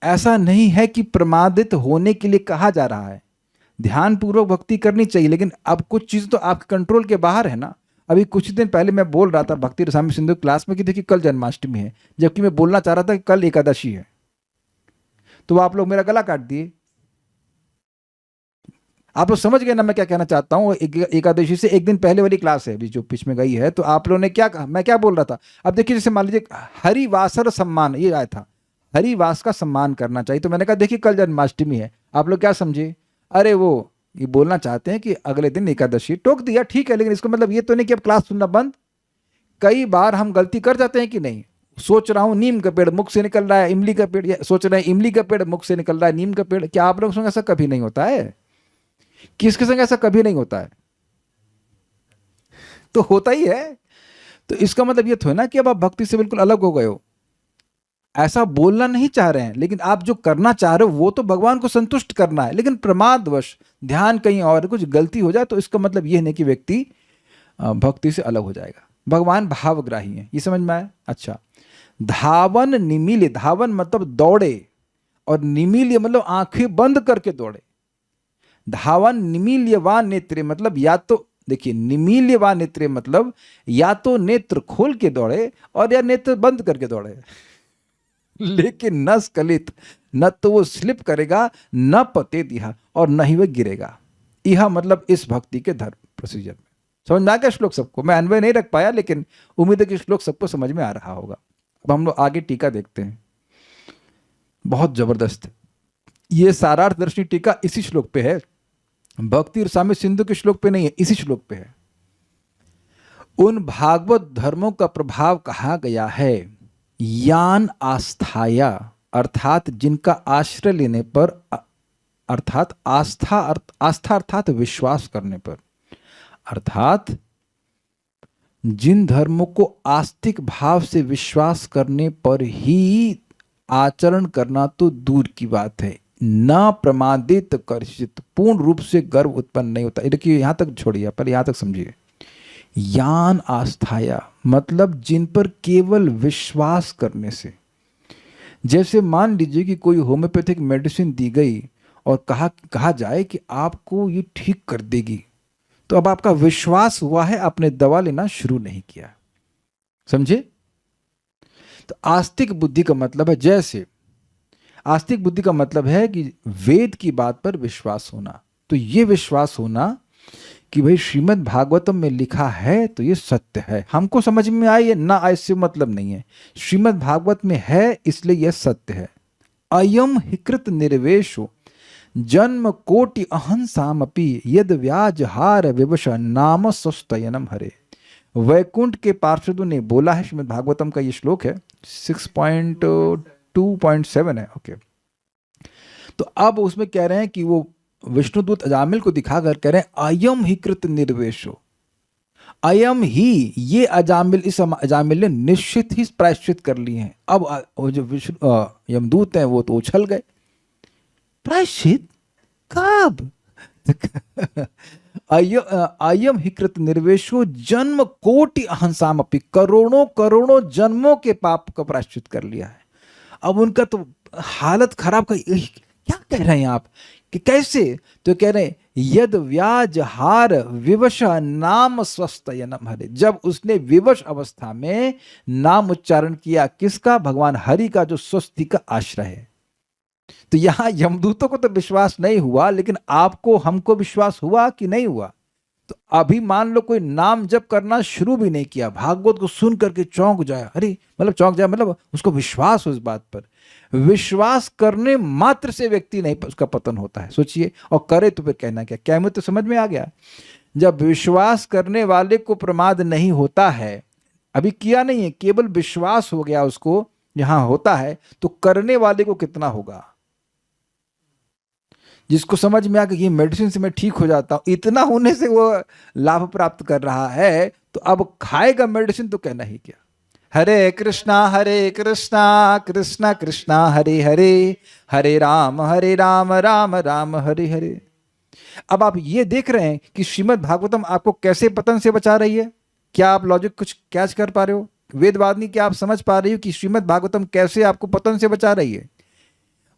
ऐसा नहीं है कि प्रमादित होने के लिए कहा जा रहा है। ध्यान पूर्वक भक्ति करनी चाहिए, लेकिन अब कुछ चीज तो आपके कंट्रोल के बाहर है ना। अभी कुछ दिन पहले मैं बोल रहा था भक्ति रसामृत सिंधु क्लास में कि देखिए कल जन्माष्टमी है, जबकि मैं बोलना चाह रहा था कि कल एकादशी है, तो आप लोग मेरा गला काट दिए। आप लोग समझ गए ना मैं क्या कहना चाहता हूँ। एकादशी से एक दिन पहले वाली क्लास है अभी जो बीच में गई है, तो आप लोगों ने क्या कहा, मैं क्या बोल रहा था। अब देखिए जैसे मान लीजिए हरिवासर सम्मान ये आया था, हरिवास का सम्मान करना चाहिए, तो मैंने कहा देखिए कल जन्माष्टमी है। आप लोग क्या समझे, अरे वो ये बोलना चाहते हैं कि अगले दिन एकादशी, टोक दिया, ठीक है, लेकिन इसको मतलब ये तो नहीं कि अब क्लास सुनना बंद। कई बार हम गलती कर जाते हैं कि नहीं। सोच रहा हूँ नीम का पेड़ मुख से निकल रहा है इमली का पेड़, या सोच रहे हैं इमली का पेड़ मुख से निकल रहा है नीम का पेड़। क्या आप लोगों के संग ऐसा कभी नहीं होता है? किसके संग ऐसा कभी नहीं होता है? तो होता ही है। तो इसका मतलब ये तो है ना कि अब आप भक्ति से बिल्कुल अलग हो गए हो। ऐसा बोलना नहीं चाह रहे हैं, लेकिन आप जो करना चाह रहे हो वो तो भगवान को संतुष्ट करना है, लेकिन प्रमादवश ध्यान कहीं और कुछ गलती हो जाए तो इसका मतलब यह नहीं कि व्यक्ति भक्ति से अलग हो जाएगा। भगवान भावग्राही है, ये समझ में आया? अच्छा, धावन निमील्य, धावन मतलब दौड़े, और निमील्य मतलब आंखें बंद करके दौड़े। धावन निमील्यवा नेत्रे मतलब या तो देखिए निमील्यवा नेत्रे मतलब या तो नेत्र खोल के दौड़े और या नेत्र बंद करके दौड़े, लेकिन न स्खलित, न तो वो स्लिप करेगा, न पते दिया, और न ही वह गिरेगा। यह मतलब इस भक्ति के धर्म प्रोसीजर में। समझ में आ गया श्लोक सबको? मैं अन्वय नहीं रख पाया, लेकिन उम्मीद है कि श्लोक सबको समझ में आ रहा होगा। अब हम लोग आगे टीका देखते हैं, बहुत जबरदस्त। ये सारार्थ दर्शनी टीका इसी श्लोक पे है, भक्ति रसामृत सिंधु के श्लोक पे नहीं है, इसी श्लोक पे है। उन भागवत धर्मों का प्रभाव कहा गया है यान आस्थाया, अर्थात जिनका आश्रय लेने पर, अर्थात आस्था अर्थात विश्वास करने पर, अर्थात जिन धर्मों को आस्तिक भाव से विश्वास करने पर ही आचरण करना तो दूर की बात है, न प्रमादित कर्षित, पूर्ण रूप से गर्व उत्पन्न नहीं होता। देखिए यहां तक छोड़िए, पहले यहां तक समझिए। यान आस्थाया मतलब जिन पर केवल विश्वास करने से, जैसे मान लीजिए कि कोई होम्योपैथिक मेडिसिन दी गई और कहा जाए कि आपको ये ठीक कर देगी, तो अब आपका विश्वास हुआ है, आपने दवा लेना शुरू नहीं किया। समझे? तो आस्तिक बुद्धि का मतलब है, जैसे आस्तिक बुद्धि का मतलब है कि वेद की बात पर विश्वास होना। तो ये विश्वास होना कि भाई श्रीमद् भागवतम में लिखा है तो ये सत्य है, हमको समझ में आए या ना आए इससे मतलब नहीं है, श्रीमद् भागवत में है इसलिए यह सत्य है। अयम हिकृत निर्वेशो जन्म कोटि अहंसामपि यद व्याजहार विवश नाम स्वस्तयनम हरे। वैकुंठ के पार्षदों ने बोला है, श्रीमद् भागवतम का ये श्लोक है 6.2.7 है। ओके, तो अब उसमें कह रहे हैं कि वो विष्णुदूत अजामिल को दिखाकर कह रहे हैं अयम ही कृत निर्वेशो, अयम ही, ये अजामिल, इस अजामिल ने निश्चित ही प्रायश्चित कर लिए हैं। अब वो जो विष्णु यमदूत हैं वो तो उछल गए, प्रायश्चित कब? अयम ही कृत निर्वेशो जन्म कोटि अहंसाम अपि, करोड़ों करोड़ों जन्मों के पाप का प्रायश्चित कर लिया है। अब उनका तो हालत खराब का, क्या कह रहे हैं आप कि कैसे? तो कह रहे हैं यद व्याज हार विवश नाम स्वस्तयनम हरे, जब उसने विवश अवस्था में नाम उच्चारण किया, किसका? भगवान हरि का, जो स्वस्ति का आश्रय है। तो यहां यमदूतों को तो विश्वास नहीं हुआ, लेकिन आपको हमको विश्वास हुआ कि नहीं हुआ? तो अभी मान लो कोई नाम जप करना शुरू भी नहीं किया, भागवत को सुन करके चौंक जाए, अरे मतलब चौंक जाए मतलब उसको विश्वास हो इस बात पर, विश्वास करने मात्र से व्यक्ति नहीं उसका पतन होता है। सोचिए, और करे तो फिर कहना क्या? क्या मुझे तो समझ में आ गया? जब विश्वास करने वाले को प्रमाद नहीं होता है, अभी किया नहीं है, केवल विश्वास हो गया उसको, यहां होता है, तो करने वाले को कितना होगा? जिसको समझ में आ गया ये मेडिसिन से मैं ठीक हो जाता हूं, इतना होने से वो लाभ प्राप्त कर रहा है, तो अब खाएगा मेडिसिन तो कहना ही क्या। हरे कृष्णा कृष्णा कृष्णा हरे हरे, हरे राम राम राम हरे हरे। अब आप ये देख रहे हैं कि श्रीमद् भागवतम आपको कैसे पतन से बचा रही है। क्या आप लॉजिक कुछ कैच कर पा रहे हो? वेदवादिनी, क्या आप समझ पा रही हो कि श्रीमद् भागवतम कैसे आपको पतन से बचा रही है?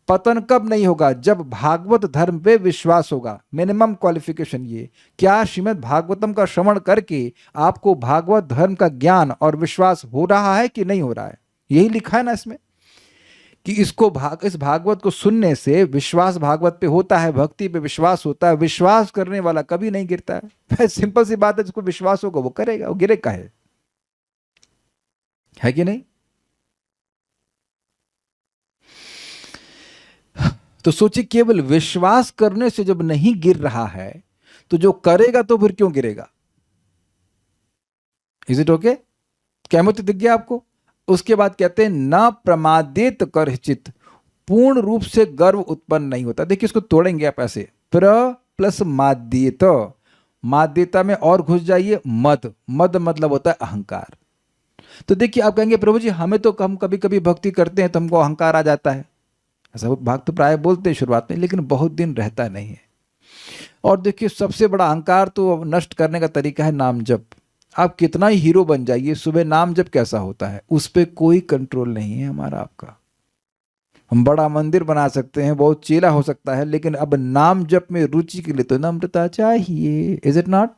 पतन कब नहीं होगा? जब भागवत धर्म पे विश्वास होगा। मिनिमम क्वालिफिकेशन ये। क्या श्रीमद् भागवतम का श्रवण करके आपको भागवत धर्म का ज्ञान और विश्वास हो रहा है कि नहीं हो रहा है? यही लिखा है ना इसमें कि इस भागवत को सुनने से विश्वास भागवत पे होता है, भक्ति पे विश्वास होता है। विश्वास करने वाला कभी नहीं गिरता है। सिंपल सी बात है, जिसको विश्वास होगा वो करेगा, वो गिरेगा है कि नहीं? तो सोचिए, केवल विश्वास करने से जब नहीं गिर रहा है तो जो करेगा तो फिर क्यों गिरेगा? Is it okay? कैमोति दिख गया आपको? उसके बाद कहते हैं न प्रमादित करचित, पूर्ण रूप से गर्व उत्पन्न नहीं होता। देखिए इसको तोड़ेंगे आप ऐसे, प्र प्लस माद्यत, माद्यता में और घुस जाइए मद, मद मतलब होता है अहंकार। तो देखिए आप कहेंगे प्रभु जी हमें तो, हम कभी कभी भक्ति करते हैं तो हमको अहंकार आ जाता है, ऐसा भक्त प्राय बोलते हैं शुरुआत में, लेकिन बहुत दिन रहता नहीं है। और देखिए सबसे बड़ा अहंकार तो नष्ट करने का तरीका है नाम जप। आप कितना ही हीरो बन जाइए, सुबह नाम जप कैसा होता है उस पर कोई कंट्रोल नहीं है हमारा आपका। हम बड़ा मंदिर बना सकते हैं, बहुत चेला हो सकता है, लेकिन अब नाम जप में रुचि के लिए तो नम्रता चाहिए। Is it not?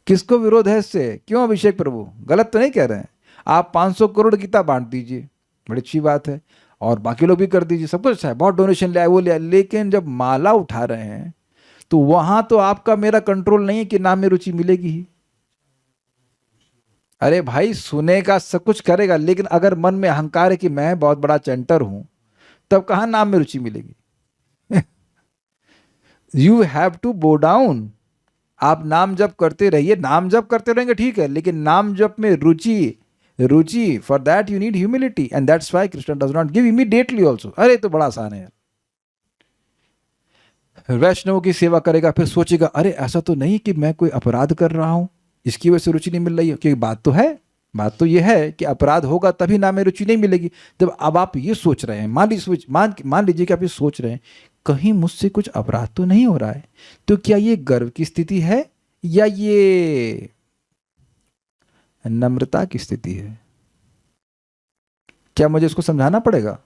किसको विरोध है इससे? क्यों अभिषेक प्रभु, गलत तो नहीं कह रहे हैं? आप 500 करोड़ गीता बांट दीजिए, बड़ी अच्छी बात है, और बाकी लोग भी कर दीजिए, सब कुछ अच्छा है, बहुत डोनेशन ले आए वो ले आए, लेकिन जब माला उठा रहे हैं तो वहां तो आपका मेरा कंट्रोल नहीं है कि नाम में रुचि मिलेगी ही। अरे भाई सुनेगा, सब कुछ करेगा, लेकिन अगर मन में अहंकार है कि मैं बहुत बड़ा चैंटर हूं, तब कहां नाम में रुचि मिलेगी? You have to bow down. आप नाम जप करते रहिए, नाम जप करते रहेंगे ठीक है, लेकिन नाम जप में रुचि for that you need humility, and that's why Krishna does not give immediately also. अरे तो बड़ा आसान है यार। वैष्णव की सेवा करेगा, फिर सोचेगा अरे ऐसा तो नहीं कि मैं कोई अपराध कर रहा हूं, इसकी वजह से रुचि नहीं मिल रही है। क्योंकि बात तो है, बात तो यह है कि अपराध होगा तभी नाम में रुचि नहीं मिलेगी। जब अब आप ये सोच रहे हैं, मान लीजिए कि आप ये सोच रहे हैं कहीं मुझसे कुछ अपराध तो नहीं हो रहा है, तो क्या ये गर्व की स्थिति है या ये नम्रता की स्थिति है? क्या मुझे इसको समझाना पड़ेगा?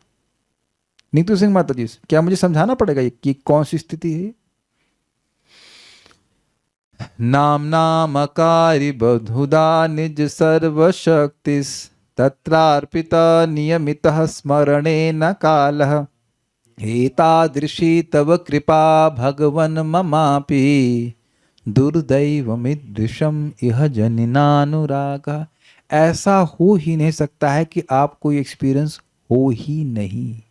नीतू सिंह माता जी, क्या मुझे समझाना पड़ेगा ये कि कौन सी स्थिति है? नाम नामकारी बधुदा निज सर्वशक्तिस, तत्रार्पिता नियमितः स्मरणे न कालः, एतादृशी तव कृपा भगवन् ममापि, दुर्दैवमिदृशम इह जनिनानुरागा। ऐसा हो ही नहीं सकता है कि आपको ये एक्सपीरियंस हो ही नहीं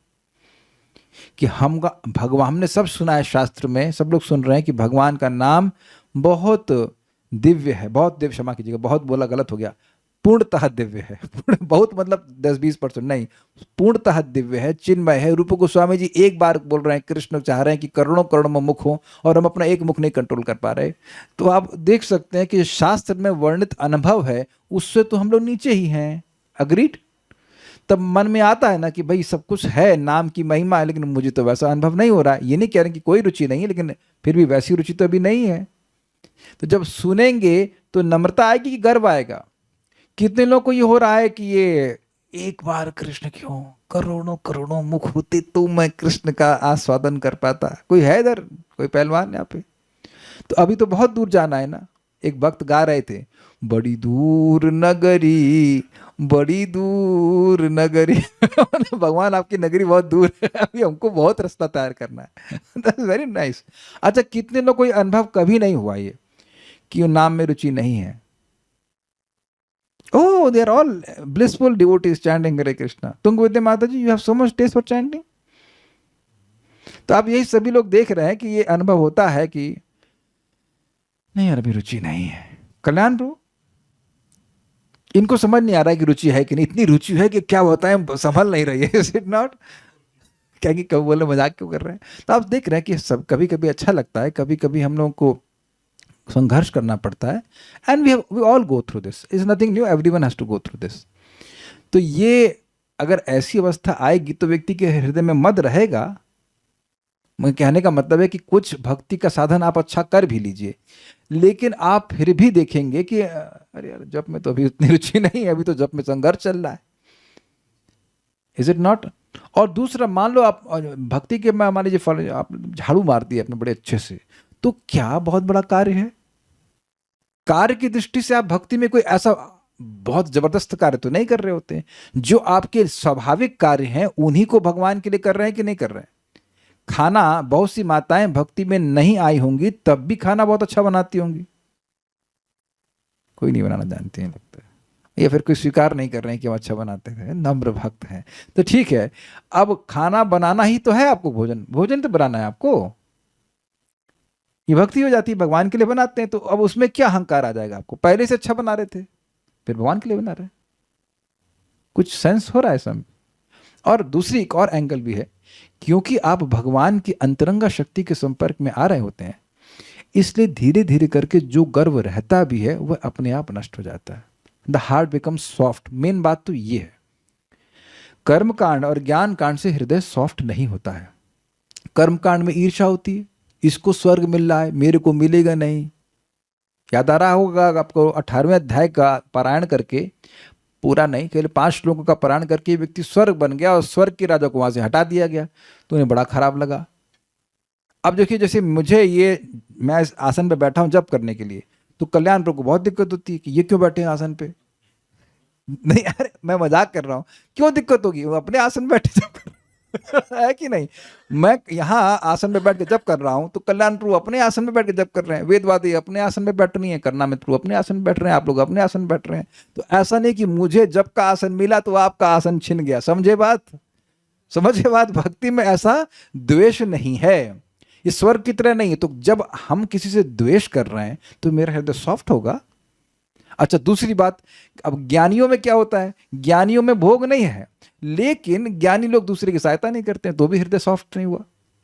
कि भगवान, हमने सब सुना है शास्त्र में, सब लोग सुन रहे हैं कि भगवान का नाम बहुत दिव्य है, बहुत दिव्य, क्षमा कीजिएगा बहुत बोला, गलत हो गया, पूर्णतः दिव्य है। बहुत मतलब 10-20% नहीं, पूर्णतः दिव्य है, चिन्मय है। रूप गोस्वामी जी एक बार बोल रहे हैं, कृष्ण चाह रहे हैं कि करोड़ों करोड़ों मुख हो और हम अपना एक मुख नहीं कंट्रोल कर पा रहे। तो आप देख सकते हैं कि शास्त्र में वर्णित अनुभव है उससे तो हम लोग नीचे ही हैं। अग्रीड? तब मन में आता है ना कि भाई सब कुछ है, नाम की महिमा है, लेकिन मुझे तो वैसा अनुभव नहीं हो रहा है। ये नहीं कह रहे कि कोई रुचि नहीं है, लेकिन फिर भी वैसी रुचि तो अभी नहीं है। तो जब सुनेंगे तो नम्रता आएगी कि गर्व आएगा? कितने लोगों को ये हो रहा है कि ये एक बार कृष्ण क्यों, करोड़ों करोड़ों मुख होते तो मैं कृष्ण का आस्वादन कर पाता। कोई है इधर, कोई पहलवान यहाँ पे? तो अभी तो बहुत दूर जाना है ना। एक भक्त गा रहे थे, बड़ी दूर नगरी, बड़ी दूर नगरी। भगवान आपकी नगरी बहुत दूर है, अभी हमको बहुत रास्ता तैयार करना है। That's very nice. अच्छा, कितने लोग कोई अनुभव कभी नहीं हुआ ये कि नाम में रुचि नहीं है? Oh, they are all blissful devotees chanting Hare Krishna. तुंग विद्या माता जी, you have so much taste for chanting. तो आप यही सभी लोग देख रहे हैं कि ये अनुभव होता है कि नहीं यार अभी रुचि नहीं है। कल्याण प्रभु, इनको समझ नहीं आ रहा है कि रुचि है कि नहीं। इतनी रुचि है कि क्या होता है संभल नहीं रही है। Is it not? क्या कि कब बोले मजाक क्यों कर रहे हैं? तो आप देख रहे हैं कि सब कभी कभी अच्छा लगता है, कभी कभी हम लोगों को संघर्ष करना पड़ता है। And we all go through this, is nothing new, everyone has to go through this. तो ये अगर ऐसी अवस्था आएगी तो व्यक्ति के हृदय में मद रहेगा। मैं कहने का मतलब है कि कुछ भक्ति का साधन आप अच्छा कर भी लीजिए, लेकिन आप फिर भी देखेंगे कि अरे यार जप में तो अभी उतनी रुचि नहीं है, अभी तो जप में संघर्ष चल रहा है। Is it not? और दूसरा, मान लो आप भक्ति के, मान लीजिए फल आप झाड़ू मार दिए अपने बड़े अच्छे से, तो क्या बहुत बड़ा कार्य है? कार्य की दृष्टि से आप भक्ति में कोई ऐसा बहुत जबरदस्त कार्य तो नहीं कर रहे होते हैं। जो आपके स्वाभाविक कार्य हैं उन्हीं को भगवान के लिए कर रहे हैं कि नहीं कर रहे हैं? खाना, बहुत सी माताएं भक्ति में नहीं आई होंगी तब भी खाना बहुत अच्छा बनाती होंगी। कोई नहीं बनाना जानती है लगता है, या फिर कोई स्वीकार नहीं कर रहे हैं कि हम अच्छा बनाते हैं, नम्र भक्त हैं। तो ठीक है, अब खाना बनाना ही तो है आपको, भोजन भोजन तो बनाना है आपको, ये भक्ति हो जाती है, भगवान के लिए बनाते हैं। तो अब उसमें क्या अहंकार आ जाएगा आपको? पहले से अच्छा बना रहे थे, फिर भगवान के लिए बना रहे हैं। कुछ सेंस हो रहा है सब? और दूसरी एक और एंगल भी है, क्योंकि आप भगवान की अंतरंगा शक्ति के संपर्क में आ रहे होते हैं, इसलिए धीरे धीरे करके जो गर्व रहता भी है वह अपने आप नष्ट हो जाता है। The heart becomes soft. Main बात तो ये है, कर्म कांड और ज्ञान कांड से हृदय सॉफ्ट नहीं होता है। कर्म कांड में ईर्ष्या होती है, इसको स्वर्ग मिल रहा है, मेरे को मिलेगा नहीं। याद आ रहा होगा आपको 18वें अध्याय का पारायण करके, पूरा नहीं केवल 5 श्लोकों का पारायण करके व्यक्ति स्वर्ग बन गया और स्वर्ग के राजा को वहां से हटा दिया गया, तो उन्हें बड़ा खराब लगा। अब देखिए, जैसे मुझे ये, मैं इस आसन पे बैठा हूं जप करने के लिए, तो कल्याणपुर को बहुत दिक्कत होती है कि ये क्यों बैठे हैं आसन पे। नहीं, अरे मैं मजाक कर रहा हूँ, क्यों दिक्कत होगी, वो अपने आसन में बैठे जप कर है कि नहीं? मैं यहाँ आसन में बैठ के जप कर रहा हूँ, तो कल्याण प्रभु अपने आसन में बैठ के जप कर रहे हैं, वेदवादी अपने आसन में बैठ नहीं है, करना मित्र अपने आसन में बैठ रहे हैं, आप लोग अपने आसन में बैठ रहे हैं। तो ऐसा नहीं कि मुझे जप का आसन मिला तो आपका आसन छिन गया। समझे बात? समझे बात? भक्ति में ऐसा द्वेष नहीं है, ये स्वर्ग की तरह नहीं है। तो जब हम किसी से द्वेष कर रहे हैं तो मेरा हृदय सॉफ्ट होगा। अच्छा, दूसरी बात, अब ज्ञानियों में क्या होता है, ज्ञानियों में भोग नहीं है, लेकिन ज्ञानी लोग दूसरे की सहायता नहीं करते हैं, तो भी हृदय सॉफ्ट नहीं हुआ।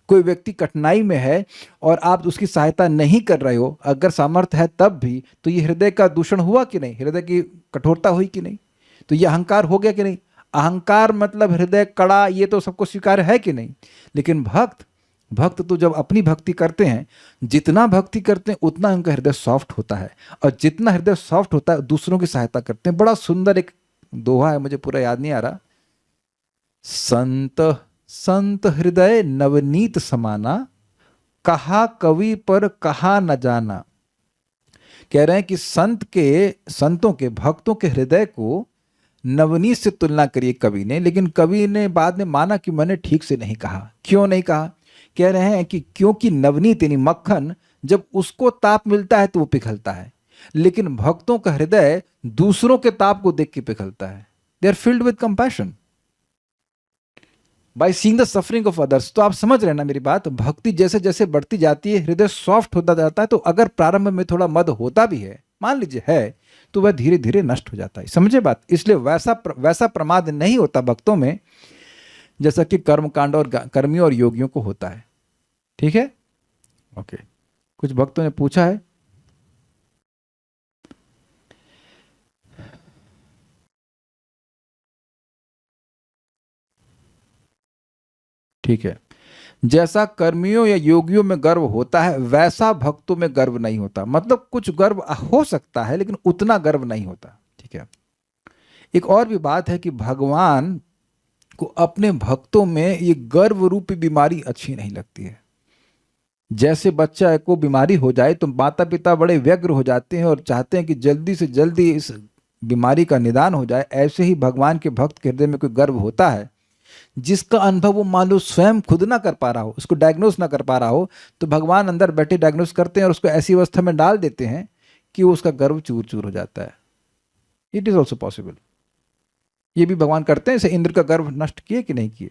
कोई व्यक्ति कठिनाई में है और आप उसकी सहायता नहीं कर रहे हो, अगर सामर्थ्य है तब भी, तो ये हृदय का दूषण हुआ कि नहीं? हृदय की कठोरता हुई कि नहीं? तो ये अहंकार हो गया कि नहीं? अहंकार मतलब हृदय कड़ा, ये तो सबको स्वीकार है कि नहीं? लेकिन भक्त तो जब अपनी भक्ति करते हैं, जितना भक्ति करते हैं उतना उनका हृदय सॉफ्ट होता है, और जितना हृदय सॉफ्ट होता है दूसरों की सहायता करते हैं। बड़ा सुंदर एक दोहा है, मुझे पूरा याद नहीं आ रहा। संत संत हृदय नवनीत समाना, कहा कवि पर कहा न जाना। कह रहे हैं कि संतों के भक्तों के हृदय को नवनीत से तुलना करिए कवि ने, लेकिन कवि ने बाद में माना कि मैंने ठीक से नहीं कहा। क्यों नहीं कहा? कह रहे हैं कि क्योंकि नवनीत यानी मक्खन, जब उसको ताप मिलता है तो वो पिघलता है, लेकिन भक्तों का हृदय दूसरों के ताप को देख के पिघलता है। They are filled with compassion by seeing the suffering of others. तो आप समझ रहे हैं ना मेरी बात? भक्ति जैसे जैसे बढ़ती जाती है, हृदय सॉफ्ट होता जाता है। तो अगर प्रारंभ में थोड़ा मद होता भी है, मान लीजिए है, तो वह धीरे धीरे नष्ट हो जाता है। समझे बात? इसलिए वैसा प्रमाद नहीं होता भक्तों में जैसा कि कर्मकांड और कर्मियों और योगियों को होता है। ठीक है? ओके। कुछ भक्तों ने पूछा है, ठीक है, जैसा कर्मियों या योगियों में गर्व होता है वैसा भक्तों में गर्व नहीं होता। मतलब कुछ गर्व हो सकता है लेकिन उतना गर्व नहीं होता। ठीक है। एक और भी बात है कि भगवान को अपने भक्तों में ये गर्व रूपी बीमारी अच्छी नहीं लगती है। जैसे बच्चा को बीमारी हो जाए तो माता पिता बड़े व्यग्र हो जाते हैं और चाहते हैं कि जल्दी से जल्दी इस बीमारी का निदान हो जाए, ऐसे ही भगवान के भक्त के हृदय में कोई गर्व होता है जिसका अनुभव वो मान लो स्वयं खुद ना कर पा रहा हो, उसको डायग्नोस ना कर पा रहा हो, तो भगवान अंदर बैठे डायग्नोस करते हैं और उसको ऐसी अवस्था में डाल देते हैं कि वो उसका गर्व चूर चूर हो जाता है। It is also possible. ये भी भगवान करते हैं। इसे इंद्र का गर्व नष्ट किए कि नहीं किए?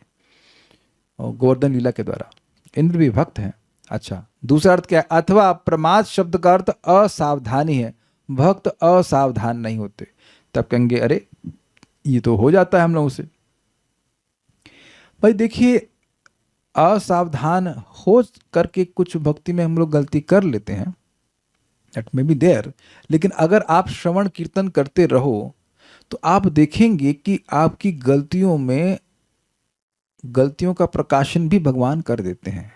गोवर्धन लीला के द्वारा। इंद्र भी भक्त हैं। अच्छा, दूसरा अर्थ क्या है? अथवा प्रमाद शब्द का अर्थ असावधानी है। भक्त असावधान नहीं होते। तब कहेंगे अरे ये तो हो जाता है हम लोगों से। भाई देखिए, असावधान हो करके कुछ भक्ति में हम लोग गलती कर लेते हैं, दैट मे बी देयर। लेकिन अगर आप श्रवण कीर्तन करते रहो तो आप देखेंगे कि आपकी गलतियों का प्रकाशन भी भगवान कर देते हैं।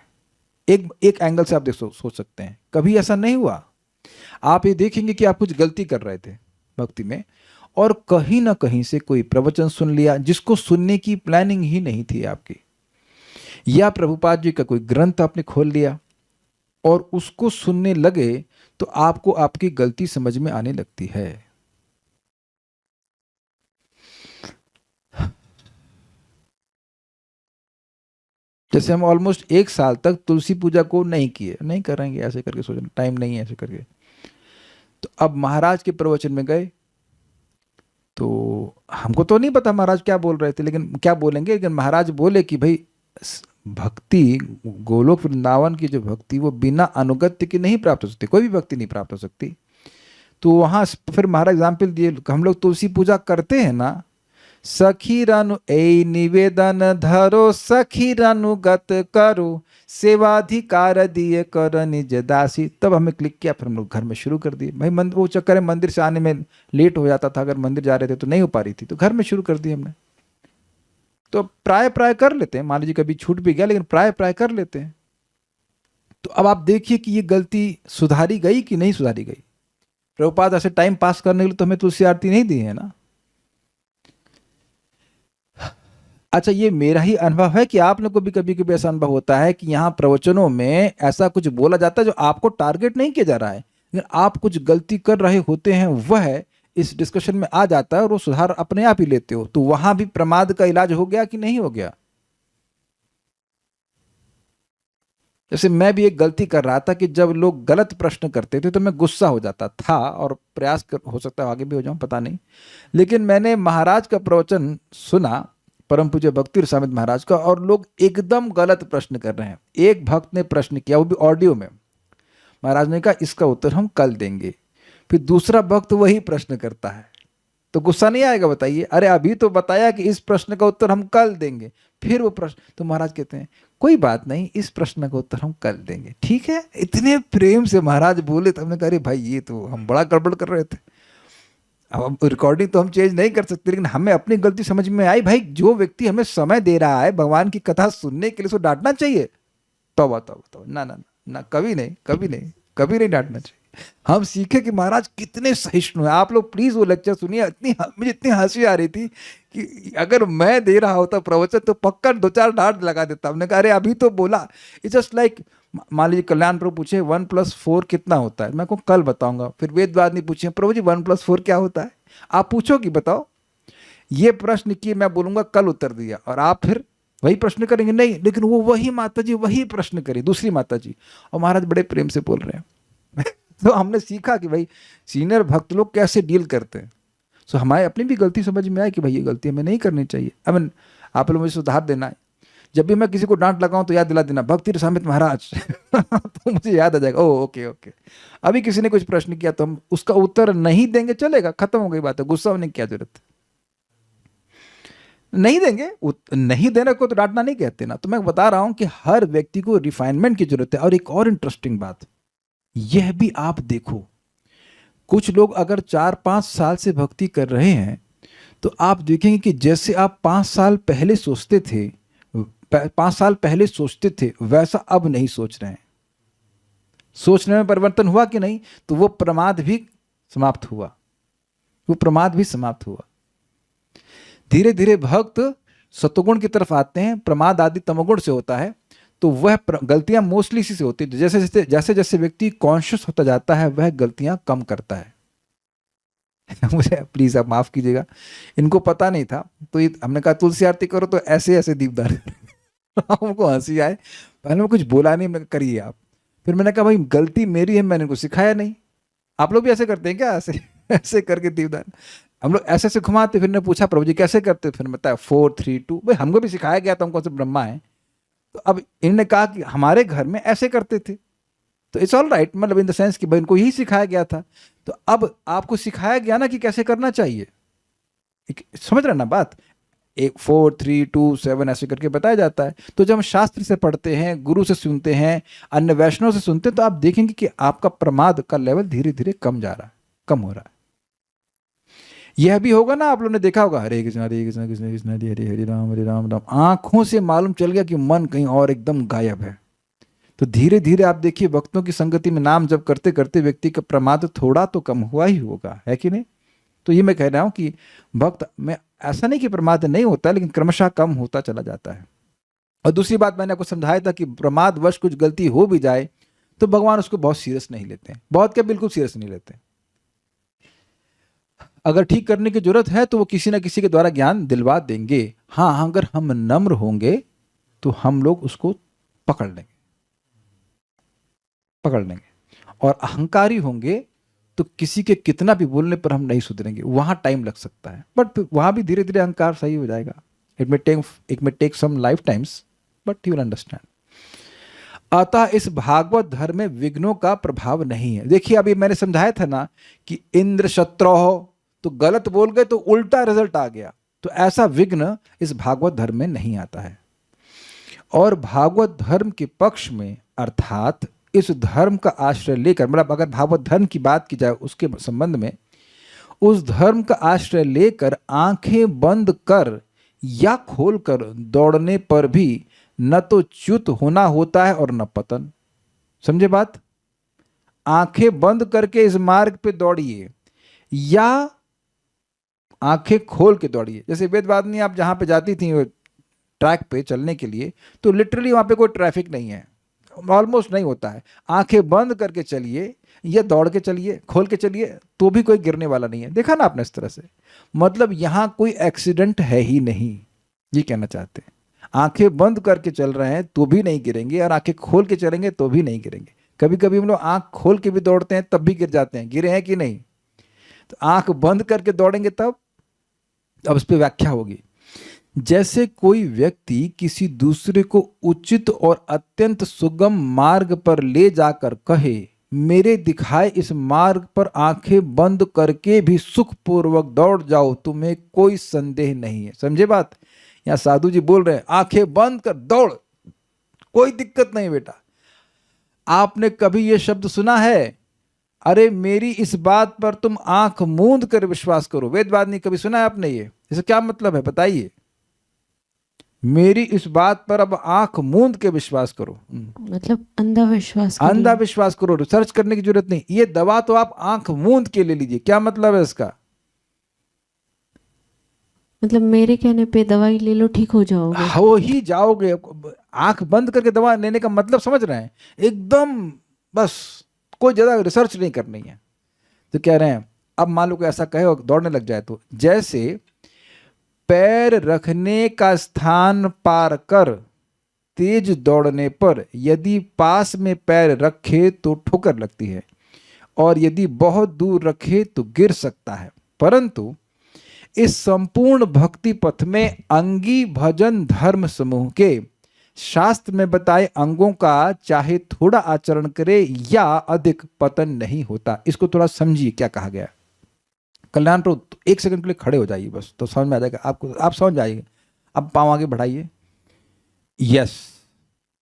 एक एंगल से आप सोच सकते हैं, कभी ऐसा नहीं हुआ आप ये देखेंगे कि आप कुछ गलती कर रहे थे भक्ति में, और कहीं ना कहीं से कोई प्रवचन सुन लिया जिसको सुनने की प्लानिंग ही नहीं थी आपकी, या प्रभुपाद जी का कोई ग्रंथ आपने खोल लिया और उसको सुनने लगे, तो आपको आपकी गलती समझ में आने लगती है। जैसे हम ऑलमोस्ट 1 साल तक तुलसी पूजा को नहीं किए, नहीं करेंगे ऐसे करके सोचना, टाइम नहीं है ऐसे करके। तो अब महाराज के प्रवचन में गए, तो हमको तो नहीं पता महाराज क्या बोल रहे थे, लेकिन क्या बोलेंगे, लेकिन महाराज बोले कि भाई भक्ति, गोलोक वृंदावन की जो भक्ति वो बिना अनुगत्य की नहीं प्राप्त हो सकती, कोई भी भक्ति नहीं प्राप्त हो सकती। तो वहाँ फिर महाराज एग्जाम्पल दिए, हम लोग तुलसी पूजा करते हैं ना, सखी रनु ए निवेदन धरो, सखी रनुगत करो, सेवाधिकार दिए कर निज दासी। तब हमें क्लिक किया, फिर हम लोग घर में शुरू कर दिए। भाई वो चक्कर है, मंदिर से आने में लेट हो जाता था, अगर मंदिर जा रहे थे तो नहीं हो पा रही थी, तो घर में शुरू कर दिए हमने। तो प्राय प्राय कर लेते हैं, मान लीजिए कभी छूट भी गया, लेकिन प्राय प्राय कर लेते हैं। तो अब आप देखिए कि ये गलती सुधारी गई कि नहीं सुधारी गई। प्रभुपाद ऐसे टाइम पास करने के लिए तो हमें तुलसी आरती नहीं दी है ना। अच्छा, ये मेरा ही अनुभव है कि आप लोग को भी कभी कभी ऐसा अनुभव होता है कि यहाँ प्रवचनों में ऐसा कुछ बोला जाता है जो आपको टारगेट नहीं किया जा रहा है, लेकिन आप कुछ गलती कर रहे होते हैं, वह इस डिस्कशन में आ जाता है और वो सुधार अपने आप ही लेते हो। तो वहां भी प्रमाद का इलाज हो गया कि नहीं हो गया। जैसे मैं भी एक गलती कर रहा था कि जब लोग गलत प्रश्न करते थे तो मैं गुस्सा हो जाता था, और हो सकता है आगे भी हो जाऊं, पता नहीं। लेकिन मैंने महाराज का प्रवचन सुना, परम पूज्य भक्ति रसामृत महाराज का, और लोग एकदम गलत प्रश्न कर रहे हैं। एक भक्त ने प्रश्न किया, वो भी ऑडियो में, महाराज ने कहा इसका उत्तर हम कल देंगे। फिर दूसरा भक्त वही प्रश्न करता है, तो गुस्सा नहीं आएगा बताइए? अरे अभी तो बताया कि इस प्रश्न का उत्तर हम कल देंगे, फिर वो प्रश्न, तो महाराज कहते हैं कोई बात नहीं, इस प्रश्न का उत्तर हम कल देंगे, ठीक है। इतने प्रेम से महाराज बोले, तो हमने कहा अरे भाई ये तो हम बड़ा गड़बड़ कर रहे थे। अब रिकॉर्डिंग तो हम चेंज नहीं कर सकते, लेकिन हमें अपनी गलती समझ में आई। भाई जो व्यक्ति हमें समय दे रहा है भगवान की कथा सुनने के लिए, उसको डांटना चाहिए? तौबा तौबा तौबा, ना ना ना, कभी नहीं, कभी नहीं, कभी नहीं डांटना चाहिए। हम सीखे कि महाराज कितने सहिष्णु हैं। आप लोग प्लीज वो लेक्चर सुनिए, मुझे इतनी हंसी आ रही थी कि अगर मैं दे रहा होता प्रवचन तो पक्का 2-4 डांट लगा देता। हमने कहा अरे अभी तो बोला। इट्स जस्ट लाइक, मान लीजिए कल्याण प्रभु पूछे 1+4 कितना होता है, मैं को कल बताऊंगा। फिर वेदवाद नहीं पूछे प्रभु जी 1+4 क्या होता है, आप पूछो कि बताओ। ये प्रश्न किए, मैं बोलूंगा कल उत्तर दिया, और आप फिर वही प्रश्न करेंगे, नहीं लेकिन वो वही माता जी वही प्रश्न करी, दूसरी माता जी, और महाराज बड़े प्रेम से बोल रहे हैं। तो हमने सीखा कि भाई सीनियर भक्त लोग कैसे डील करते हैं। सो हमारे अपनी भी गलती समझ में आई कि भाई ये गलती हमें नहीं करनी चाहिए। आई मीन आप लोग मुझे सुधार देना है, जब भी मैं किसी को डांट लगाऊं तो याद दिला देना भक्ति रसामृत महाराज। तो मुझे याद आ जाएगा, ओ ओके ओके। अभी किसी ने कुछ प्रश्न किया तो हम उसका उत्तर नहीं देंगे, चलेगा, खत्म हो गई बात है, गुस्सा होने की क्या जरूरत है। नहीं देंगे, नहीं देने को तो डांटना नहीं कहते ना। तो मैं बता रहा हूं कि हर व्यक्ति को रिफाइनमेंट की जरूरत है। और एक और इंटरेस्टिंग बात यह भी आप देखो, कुछ लोग अगर 4-5 साल से भक्ति कर रहे हैं, तो आप देखेंगे कि जैसे आप 5 साल पहले सोचते थे, 5 साल पहले सोचते थे, वैसा अब नहीं सोच रहे हैं। सोचने में परिवर्तन हुआ कि नहीं? तो वो प्रमाद भी समाप्त हुआ, वो प्रमाद भी समाप्त हुआ। धीरे धीरे भक्त सतोगुण की तरफ आते हैं, प्रमाद आदि तमोगुण से होता है। तो वह गलतियां मोस्टली इसी से होती है। जैसे जैसे व्यक्ति कॉन्शियस होता जाता है, वह गलतियां कम करता है। मुझे प्लीज आप माफ कीजिएगा, इनको पता नहीं था, तो हमने कहा तुलसी आरती करो तो ऐसे ऐसे दीपदान। हमको हंसी आए, पहले मैं कुछ बोला नहीं, मैं करिए आप। फिर मैंने कहा भाई गलती मेरी है, मैंने इनको सिखाया नहीं। आप लोग भी ऐसे करते हैं क्या? ऐसे ऐसे करके दीपदान हम लोग ऐसे ऐसे घुमाते। फिर ने पूछा प्रभु जी कैसे करते, फिर बताया 4 3 2। भाई हमको भी सिखाया गया था, हमको से ब्रह्मा है। तो अब इन्होंने कहा कि हमारे घर में ऐसे करते थे, तो इट्स ऑल राइट, मतलब इन द सेंस कि भाई इनको यही सिखाया गया था। तो अब आपको सिखाया गया ना कि कैसे करना चाहिए, समझ रहे ना बात? एक 4 3 2 7 ऐसे करके बताया जाता है। तो जब हम शास्त्र से पढ़ते हैं, गुरु से सुनते हैं, अन्य वैष्णव से सुनते हैं, तो आप देखेंगे कि आपका प्रमाद का लेवल धीरे धीरे कम जा रहा है, कम हो रहा है। यह भी होगा ना, आप लोगों ने देखा होगा, हरे कृष्ण कृष्ण कृष्ण हरे हरे, हरे राम राम राम। आंखों से मालूम चल गया कि मन कहीं और एकदम गायब है। तो धीरे धीरे आप देखिए भक्तों की संगति में नाम जप करते करते व्यक्ति का प्रमाद थोड़ा तो कम हुआ ही होगा, है कि नहीं? तो ये मैं कह रहा हूं कि भक्त में ऐसा नहीं कि प्रमाद नहीं होता, लेकिन क्रमशः कम होता चला जाता है। और दूसरी बात मैंने आपको समझाया था कि प्रमादवश कुछ गलती हो भी जाए तो भगवान उसको बहुत सीरियस नहीं लेते हैं, बहुत क्या बिल्कुल सीरियस नहीं लेते। अगर ठीक करने की जरूरत है तो वो किसी ना किसी के द्वारा ज्ञान दिलवा देंगे। हाँ, अगर हम नम्र होंगे तो हम लोग उसको पकड़ लेंगे, और अहंकारी होंगे तो किसी के कितना भी बोलने पर हम नहीं सुधरेंगे, वहां टाइम लग सकता है, बट वहां भी धीरे धीरे अहंकार सही हो जाएगा। It may take some lifetimes, but you will understand. अतः इस भागवत धर्म में विघ्नों का प्रभाव नहीं है। देखिए अभी मैंने समझाया था ना कि इंद्र शत्रु हो तो गलत बोल गए तो उल्टा रिजल्ट आ गया, तो ऐसा विघ्न इस भागवत धर्म में नहीं आता है। और भागवत धर्म के पक्ष में अर्थात इस धर्म का आश्रय लेकर, मतलब अगर भागवत धर्म की बात की जाए उसके संबंध में, उस धर्म का आश्रय लेकर आंखें बंद कर या खोलकर दौड़ने पर भी न तो च्युत होना होता है और न पतन। समझे बात? आंखें बंद करके इस मार्ग पे दौड़िए या आंखें खोल के दौड़िए। जैसे वेदवादिनी आप जहां पे जाती थी ट्रैक पे चलने के लिए, तो लिटरली वहां पे कोई ट्रैफिक नहीं है, ऑलमोस्ट नहीं होता है। आंखें बंद करके चलिए या दौड़ के चलिए, खोल के चलिए, तो भी कोई गिरने वाला नहीं है। देखा ना आपने इस तरह से, मतलब यहां कोई एक्सीडेंट है ही नहीं, ये कहना चाहते हैं। आंखें बंद करके चल रहे हैं तो भी नहीं गिरेंगे, और आंखें खोल के चलेंगे तो भी नहीं गिरेंगे। कभी कभी हम लोग आंख खोल के भी दौड़ते हैं तब भी गिर जाते हैं, गिरे हैं कि नहीं? तो आंख बंद करके दौड़ेंगे तब, अब इस पर व्याख्या होगी। जैसे कोई व्यक्ति किसी दूसरे को उचित और अत्यंत सुगम मार्ग पर ले जाकर कहे, मेरे दिखाए इस मार्ग पर आंखें बंद करके भी सुखपूर्वक दौड़ जाओ, तुम्हें कोई संदेह नहीं है। समझे बात? यहां साधु जी बोल रहे हैं आंखें बंद कर दौड़, कोई दिक्कत नहीं बेटा। आपने कभी यह शब्द सुना है, अरे मेरी इस बात पर तुम आंख मूंद कर विश्वास करो? वेदवादिनी कभी सुना है आपने ये? इसका क्या मतलब है बताइए? मेरी इस बात पर अब आंख मूंद के विश्वास करो, मतलब अंधा विश्वास कर अंधा लो। विश्वास करो, रिसर्च करने की जरूरत नहीं। ये दवा तो आप आंख मूंद के ले लीजिए। क्या मतलब है इसका? मतलब मेरे कहने पे दवाई ले लो ठीक हो जाओगे। हो ही जाओगे। आंख बंद करके दवा लेने का मतलब समझ रहे हैं? एकदम बस कोई ज्यादा रिसर्च नहीं करनी है। तो कह रहे हैं अब मान लो कोई ऐसा कहे और दौड़ने लग जाए, तो जैसे पैर रखने का स्थान पार कर तेज दौड़ने पर यदि पास में पैर रखे तो ठोकर लगती है, और यदि बहुत दूर रखे तो गिर सकता है। परंतु इस संपूर्ण भक्ति पथ में अंगी भजन धर्म समूह के शास्त्र में बताए अंगों का चाहे थोड़ा आचरण करे या अधिक, पतन नहीं होता। इसको थोड़ा समझिए क्या कहा गया। कल्याण प्रभु एक सेकंड के लिए खड़े हो जाइए बस, तो समझ में आ जाएगा आपको, आप समझ जाइए। अब पांव आगे बढ़ाइए। यस,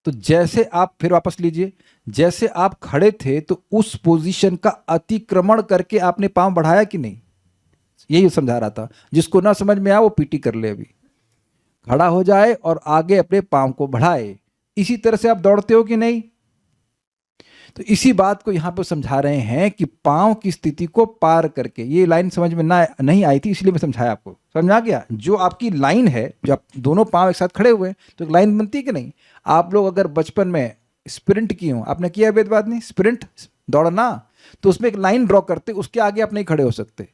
तो जैसे आप फिर वापस लीजिए, जैसे आप खड़े थे तो उस पोजीशन का अतिक्रमण करके आपने पांव बढ़ाया कि नहीं? यही समझा रहा था। जिसको ना समझ में आया वो पीटी कर ले, अभी खड़ा हो जाए और आगे अपने पांव को बढ़ाए। इसी तरह से आप दौड़ते हो कि नहीं? तो इसी बात को यहां पर समझा रहे हैं कि पांव की स्थिति को पार करके, ये लाइन समझ में ना नहीं आई थी इसलिए मैं समझाया आपको। समझ आ गया? जो आपकी लाइन है, जब दोनों पांव एक साथ खड़े हुए हैं तो एक लाइन बनती है कि नहीं? आप लोग अगर बचपन में स्प्रिंट किए हो, आपने किया है वेदवादिनी स्प्रिंट दौड़ना, तो उसमें एक लाइन ड्रॉ करते, उसके आगे आप नहीं खड़े हो सकते।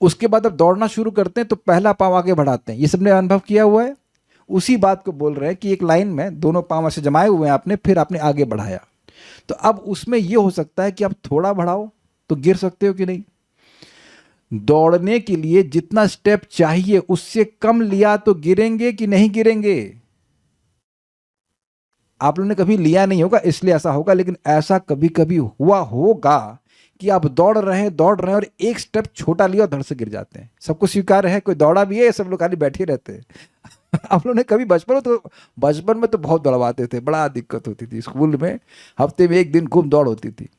उसके बाद अब दौड़ना शुरू करते हैं तो पहला पांव आगे बढ़ाते हैं। ये सबने अनुभव किया हुआ है। उसी बात को बोल रहे हैं कि एक लाइन में दोनों पांव ऐसे जमाए हुए हैं आपने, फिर आपने आगे बढ़ाया। तो अब उसमें यह हो सकता है कि आप थोड़ा बढ़ाओ तो गिर सकते हो कि नहीं। दौड़ने के लिए जितना स्टेप चाहिए उससे कम लिया तो गिरेंगे कि नहीं गिरेंगे? आप लोगों ने कभी लिया नहीं होगा इसलिए ऐसा होगा, लेकिन ऐसा कभी कभी हुआ होगा कि आप दौड़ रहे हैं और एक स्टेप छोटा लिया और धड़ से गिर जाते हैं। सबको स्वीकार है? कोई दौड़ा भी है? सब लोग खाली बैठे रहते हैं। आप लोगों ने कभी बचपन में तो बहुत दौड़वाते थे, बड़ा दिक्कत होती थी। स्कूल में हफ्ते में एक दिन खूब दौड़ होती थी।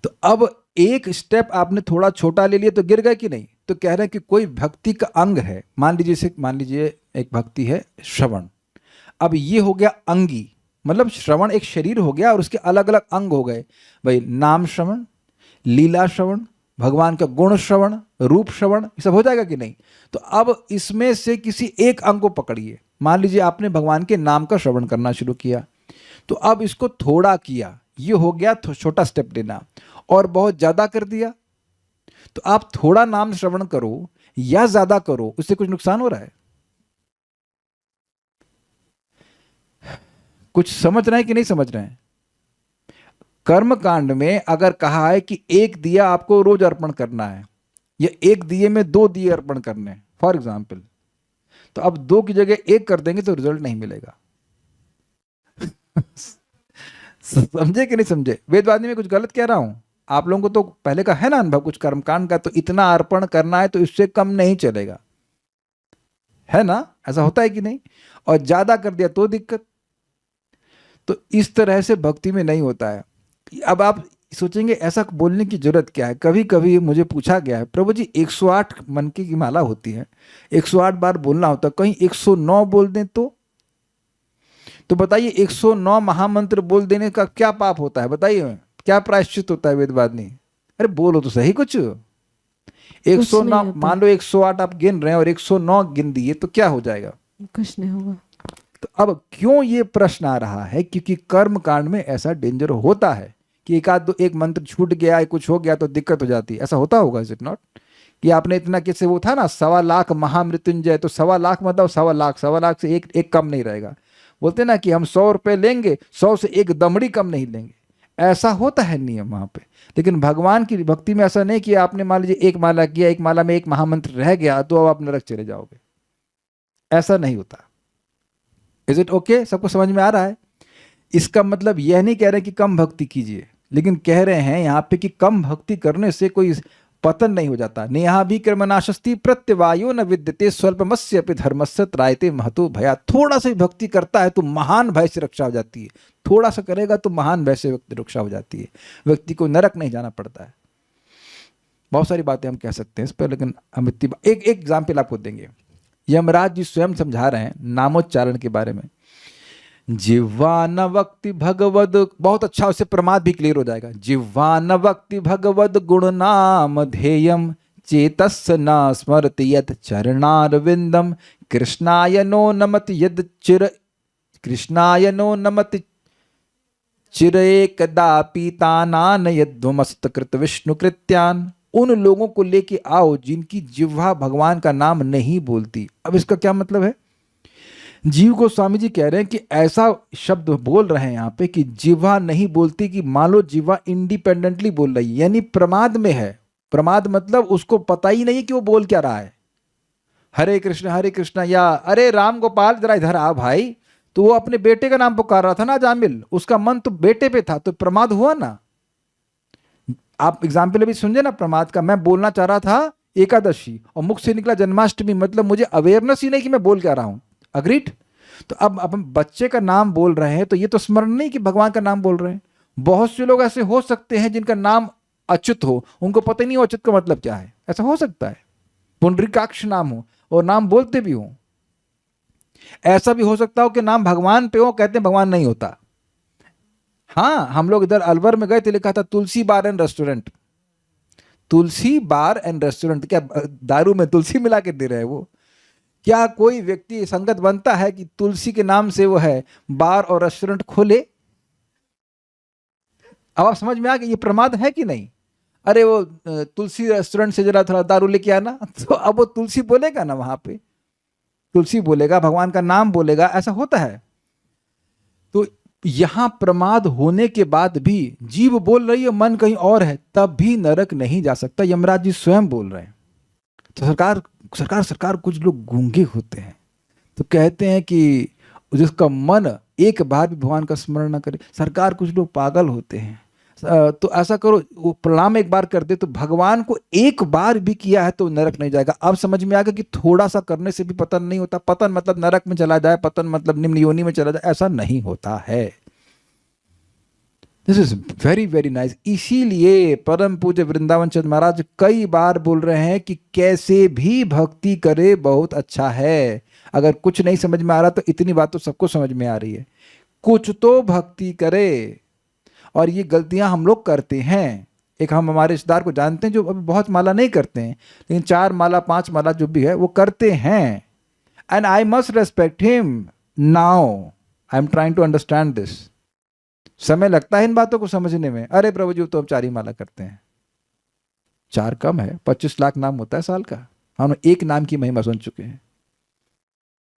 तो अब एक स्टेप आपने थोड़ा छोटा ले लिया तो गिर गए कि नहीं? तो कह रहे हैं कि कोई भक्ति का अंग है, मान लीजिए एक भक्ति है श्रवण, अब ये हो गया अंगी, मतलब श्रवण एक शरीर हो गया और उसके अलग अलग अंग हो गए। भाई नाम श्रवण, लीला श्रवण, भगवान का गुण श्रवण, रूप श्रवण, ये सब हो जाएगा कि नहीं? तो अब इसमें से किसी एक अंग को पकड़िए। मान लीजिए आपने भगवान के नाम का श्रवण करना शुरू किया, तो अब इसको थोड़ा किया, ये हो गया छोटा स्टेप लेना। और बहुत ज्यादा कर दिया, तो आप थोड़ा नाम श्रवण करो या ज्यादा करो, उससे कुछ नुकसान हो रहा है? कुछ समझ रहे हैं कि नहीं समझ रहे हैं? कर्म कांड में अगर कहा है कि एक दिया आपको रोज अर्पण करना है, या एक दिए में 2 दिए अर्पण करने हैं फॉर एग्जाम्पल, तो अब 2 की जगह 1 कर देंगे तो रिजल्ट नहीं मिलेगा। समझे कि नहीं समझे? वेदवादी में कुछ गलत कह रहा हूं? आप लोगों को तो पहले का है ना अनुभव कुछ कर्मकांड का, तो इतना अर्पण करना है तो इससे कम नहीं चलेगा, है ना? ऐसा होता है कि नहीं? और ज्यादा कर दिया तो दिक्कत। तो इस तरह से भक्ति में नहीं होता है। अब आप सोचेंगे ऐसा बोलने की जरूरत क्या है? कभी कभी मुझे पूछा गया है, प्रभु जी 108 मन की माला होती है, 108 बार बोलना होता है, कहीं 109 बोल दें तो बताइए 109 महामंत्र बोल देने का क्या पाप होता है? बताइए क्या प्रायश्चित होता है वेदवादी? अरे बोलो तो सही कुछ। 109 मान लो 108 आप गिन रहे हैं और 109 गिन दिए तो क्या हो जाएगा? कुछ नहीं होगा। तो अब क्यों ये प्रश्न आ रहा है? क्योंकि कर्म कांड में ऐसा डेंजर होता है कि एक मंत्र छूट गया, कुछ हो गया तो दिक्कत हो जाती है। ऐसा होता होगा, इज इट नॉट? कि आपने इतना कैसे, वो था ना 1.25 लाख महामृत्युंजय, तो 1.25 लाख मतलब 1.25 लाख से एक कम नहीं रहेगा। बोलते ना कि हम 100 रुपए लेंगे, 100 से एक दमड़ी कम नहीं लेंगे। ऐसा होता है नियम वहां पे। लेकिन भगवान की भक्ति में ऐसा नहीं कि आपने मान लीजिए एक माला किया, एक माला में एक महामंत्र रह गया तो अब आप नरक चले जाओगे, ऐसा नहीं होता। Is it okay? सबको समझ में आ रहा है? इसका मतलब यह नहीं कह रहे कि कम भक्ति कीजिए, लेकिन कह रहे हैं यहाँ पे कि कम भक्ति करने से कोई पतन नहीं हो जाता। नेहा भी कर्मनाशस्ति प्रत्यवायो न विद्यते स्वल्पमस्य अपि धर्मस्य त्रायते महतो भया। थोड़ा सा भक्ति करता है तो महान भय से रक्षा हो जाती है, थोड़ा सा करेगा तो महान भय से रक्षा हो जाती है, व्यक्ति को नरक नहीं जाना पड़ता है। बहुत सारी बातें हम कह सकते हैं इस पर, लेकिन हम इतनी एक एग्जाम्पल आपको देंगे। यमराज जी स्वयं समझा रहे हैं नामोच्चारण के बारे में। जिह्वा न वक्ति भगवद, बहुत अच्छा, उससे प्रमाद भी क्लियर हो जाएगा। जिह्वा न वक्ति भगवद गुण नाम ध्येयम चेतस्य न स्मरति यत् चरणारविंदम कृष्णाय नो नमति यद चिर कृष्णाय नो नमति चिरेकदापि तानान यद्वमस्तकृत विष्णु कृत्यान। उन लोगों को लेके आओ जिनकी जिह्वा भगवान का नाम नहीं बोलती। अब इसका क्या मतलब है? जीव गोस्वामी जी कह रहे हैं कि ऐसा शब्द बोल रहे हैं यहाँ पे कि जिह्वा नहीं बोलती, कि मान लो जिह्वा इंडिपेंडेंटली बोल रही है, यानी प्रमाद में है। प्रमाद मतलब उसको पता ही नहीं कि वो बोल क्या रहा है। हरे कृष्ण या अरे राम गोपाल जरा इधर आ भाई, तो वो अपने बेटे का नाम पुकार रहा था ना जामिल, उसका मन तो बेटे पे था, तो प्रमाद हुआ ना। आप एग्जाम्पल अभी सुनिए ना प्रमाद का। मैं बोलना चाह रहा था एकादशी और मुख से निकला जन्माष्टमी, मतलब मुझे अवेयरनेस ही नहीं कि मैं बोल क्या रहा हूं। अग्रीड? तो अब हम बच्चे का नाम बोल रहे हैं तो ये तो स्मरण नहीं कि भगवान का नाम बोल रहे हैं। बहुत से लोग ऐसे हो सकते हैं जिनका नाम अच्युत हो, उनको पता ही नहीं हो अच्युत का मतलब क्या है, ऐसा हो सकता है। पुंडरीकाक्ष नाम हो और नाम बोलते भी हो। ऐसा भी हो सकता हो कि नाम भगवान पे हो, कहते हैं भगवान नहीं होता। हाँ, हम लोग इधर अलवर में गए थे, लिखा था Tulsi bar and restaurant. Tulsi bar and restaurant, क्या दारू में तुलसी मिला के दे रहे हैं वो? क्या कोई व्यक्ति संगत बनता है कि तुलसी के नाम से वो है बार और रेस्टोरेंट खोले? अब आप समझ में आ गया ये प्रमाद है कि नहीं? अरे वो तुलसी रेस्टोरेंट से जरा थोड़ा दारू लेके आना, तो अब वो तुलसी बोलेगा ना, वहां पे तुलसी बोलेगा, भगवान का नाम बोलेगा, ऐसा होता है। तो यहां प्रमाद होने के बाद भी जीव बोल रही है, मन कहीं और है, तब भी नरक नहीं जा सकता। यमराज जी स्वयं बोल रहे हैं। तो सरकार कुछ लोग गूंगे होते हैं, तो कहते हैं कि जिसका मन एक बार भी भगवान का स्मरण न करे। सरकार कुछ लोग पागल होते हैं, तो ऐसा करो वो प्रणाम एक बार कर दे तो भगवान को एक बार भी किया है तो नरक नहीं जाएगा। अब समझ में आ गया कि थोड़ा सा करने से भी पतन नहीं होता। पतन मतलब नरक में चला जाए, पतन मतलब निम्न योनि में चला जाए, ऐसा नहीं होता है। This is very very nice. इसीलिए परम पूज्य वृंदावन चंद्र महाराज कई बार बोल रहे हैं कि कैसे भी भक्ति करे बहुत अच्छा है। अगर कुछ नहीं समझ में आ रहा तो इतनी बात तो सबको समझ में आ रही है। कुछ तो भक्ति करे। और ये गलतियां हम लोग करते हैं। एक हम हमारे रिश्तेदार को जानते हैं जो अभी बहुत माला नहीं करते हैं, लेकिन 4 माला 5 माला जो भी है वो करते हैं। And I must respect him. Now I am trying to understand this. समय लगता है इन बातों को समझने में। अरे प्रभु जी तो हम 4 ही माला करते हैं। 4 कम है, 25 लाख नाम होता है साल का। हम एक नाम की महिमा सुन चुके हैं।